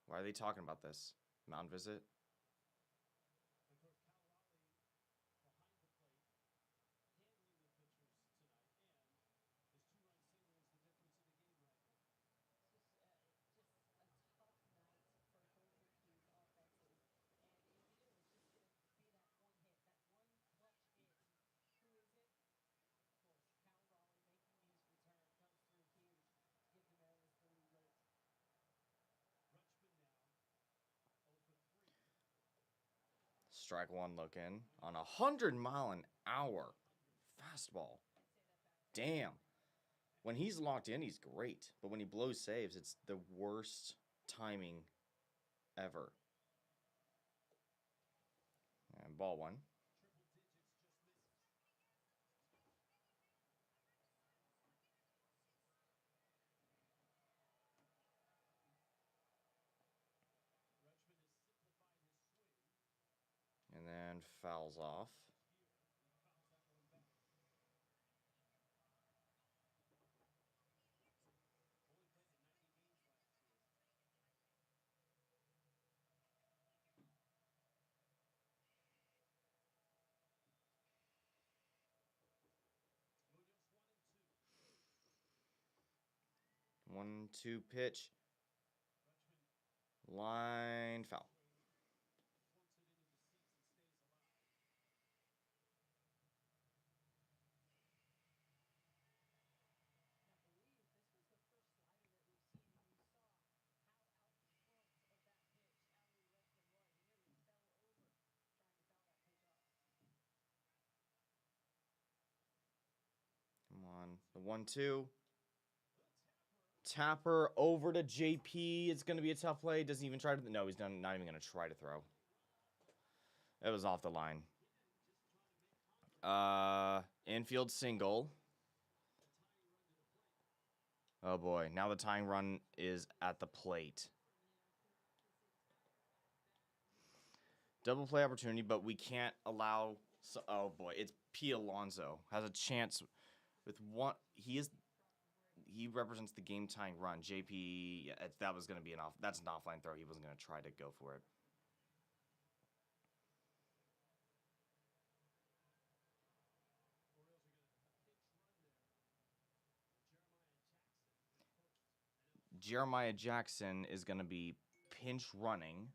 Why are they talking about this? Mound visit? Strike one looking on 100-mile-an-hour fastball. Damn. When he's locked in, he's great. But when he blows saves, it's the worst timing ever. And ball one. And then fouls off. One, two pitch. Line foul. Come on. The 1-2. Tapper over to JP. It's going to be a tough play. Doesn't even try to. No, he's not even going to try to throw. It was off the line. Infield single. Oh boy. Now the tying run is at the plate. Double play opportunity, but we can't allow. Oh boy. It's P. Alonso. Has a chance with one. He represents the game tying run. JP, yeah, that was going to be that's an offline throw. He wasn't going to try to go for it. Jeremiah Jackson is going to be pinch running.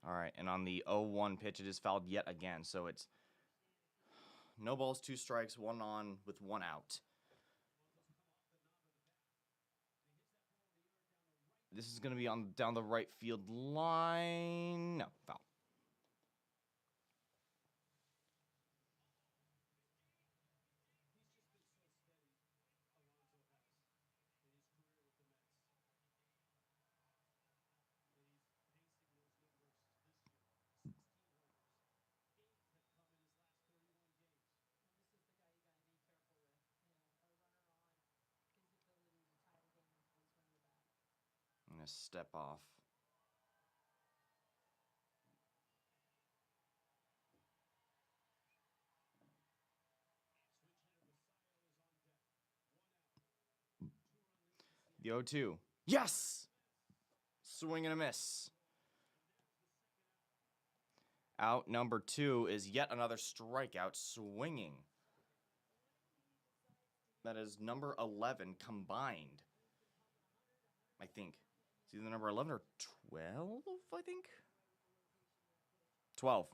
All right, and on the 0-1 pitch, it is fouled yet again. So it's no balls, 2 strikes, 1 on with 1 out. This is going to be down the right field line. No, foul. I'm going to step off. The 0-2. Yes! Swing and a miss. Out number 2 is yet another strikeout swinging. That is number 11 combined. I think. It's either number 11 or 12, I think. 12.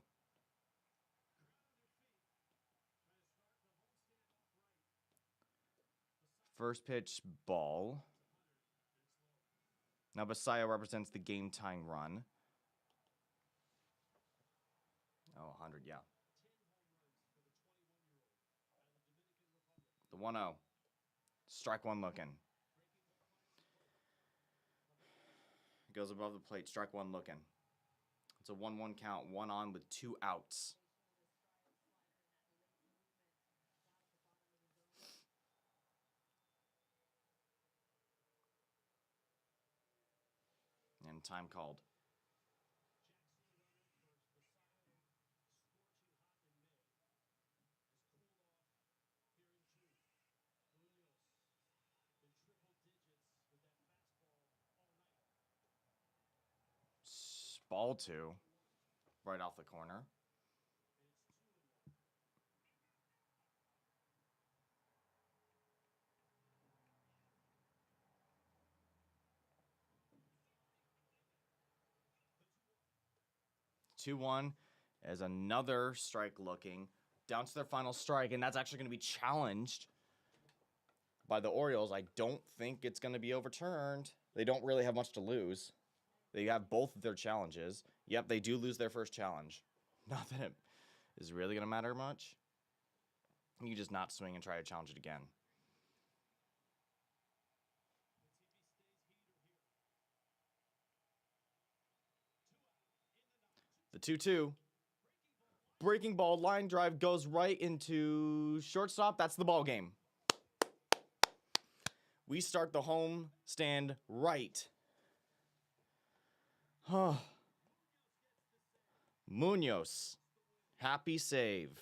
First pitch, ball. Now Basayo represents the game-tying run. Oh, 100, yeah. The 1-0. Strike one looking. Goes above the plate. Strike one looking. It's a 1-1 count, 1 on with 2 outs. And time called. Ball 2. Right off the corner. Two one as another strike looking down to their final strike, and that's actually going to be challenged by the Orioles. I don't think it's going to be overturned. They don't really have much to lose. They have both of their challenges. Yep, they do lose their first challenge. Not that it is really going to matter much. You just not swing and try to challenge it again. The 2-2. Breaking ball, line drive goes right into shortstop. That's the ball game. We start the home stand right. Munoz. Happy save.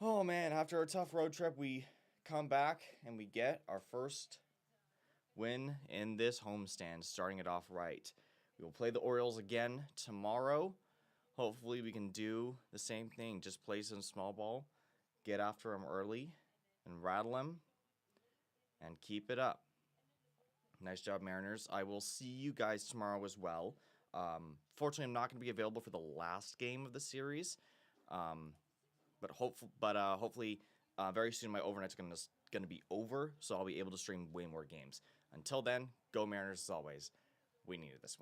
Oh man, after a tough road trip, we come back and we get our first win in this homestand, starting it off right. We will play the Orioles again tomorrow. Hopefully we can do the same thing, just play some small ball, get after them early, and rattle them, and keep it up. Nice job, Mariners. I will see you guys tomorrow as well. Fortunately, I'm not going to be available for the last game of the series. But hopefully, very soon my overnight's gonna be over, so I'll be able to stream way more games. Until then, go Mariners as always. We needed this win.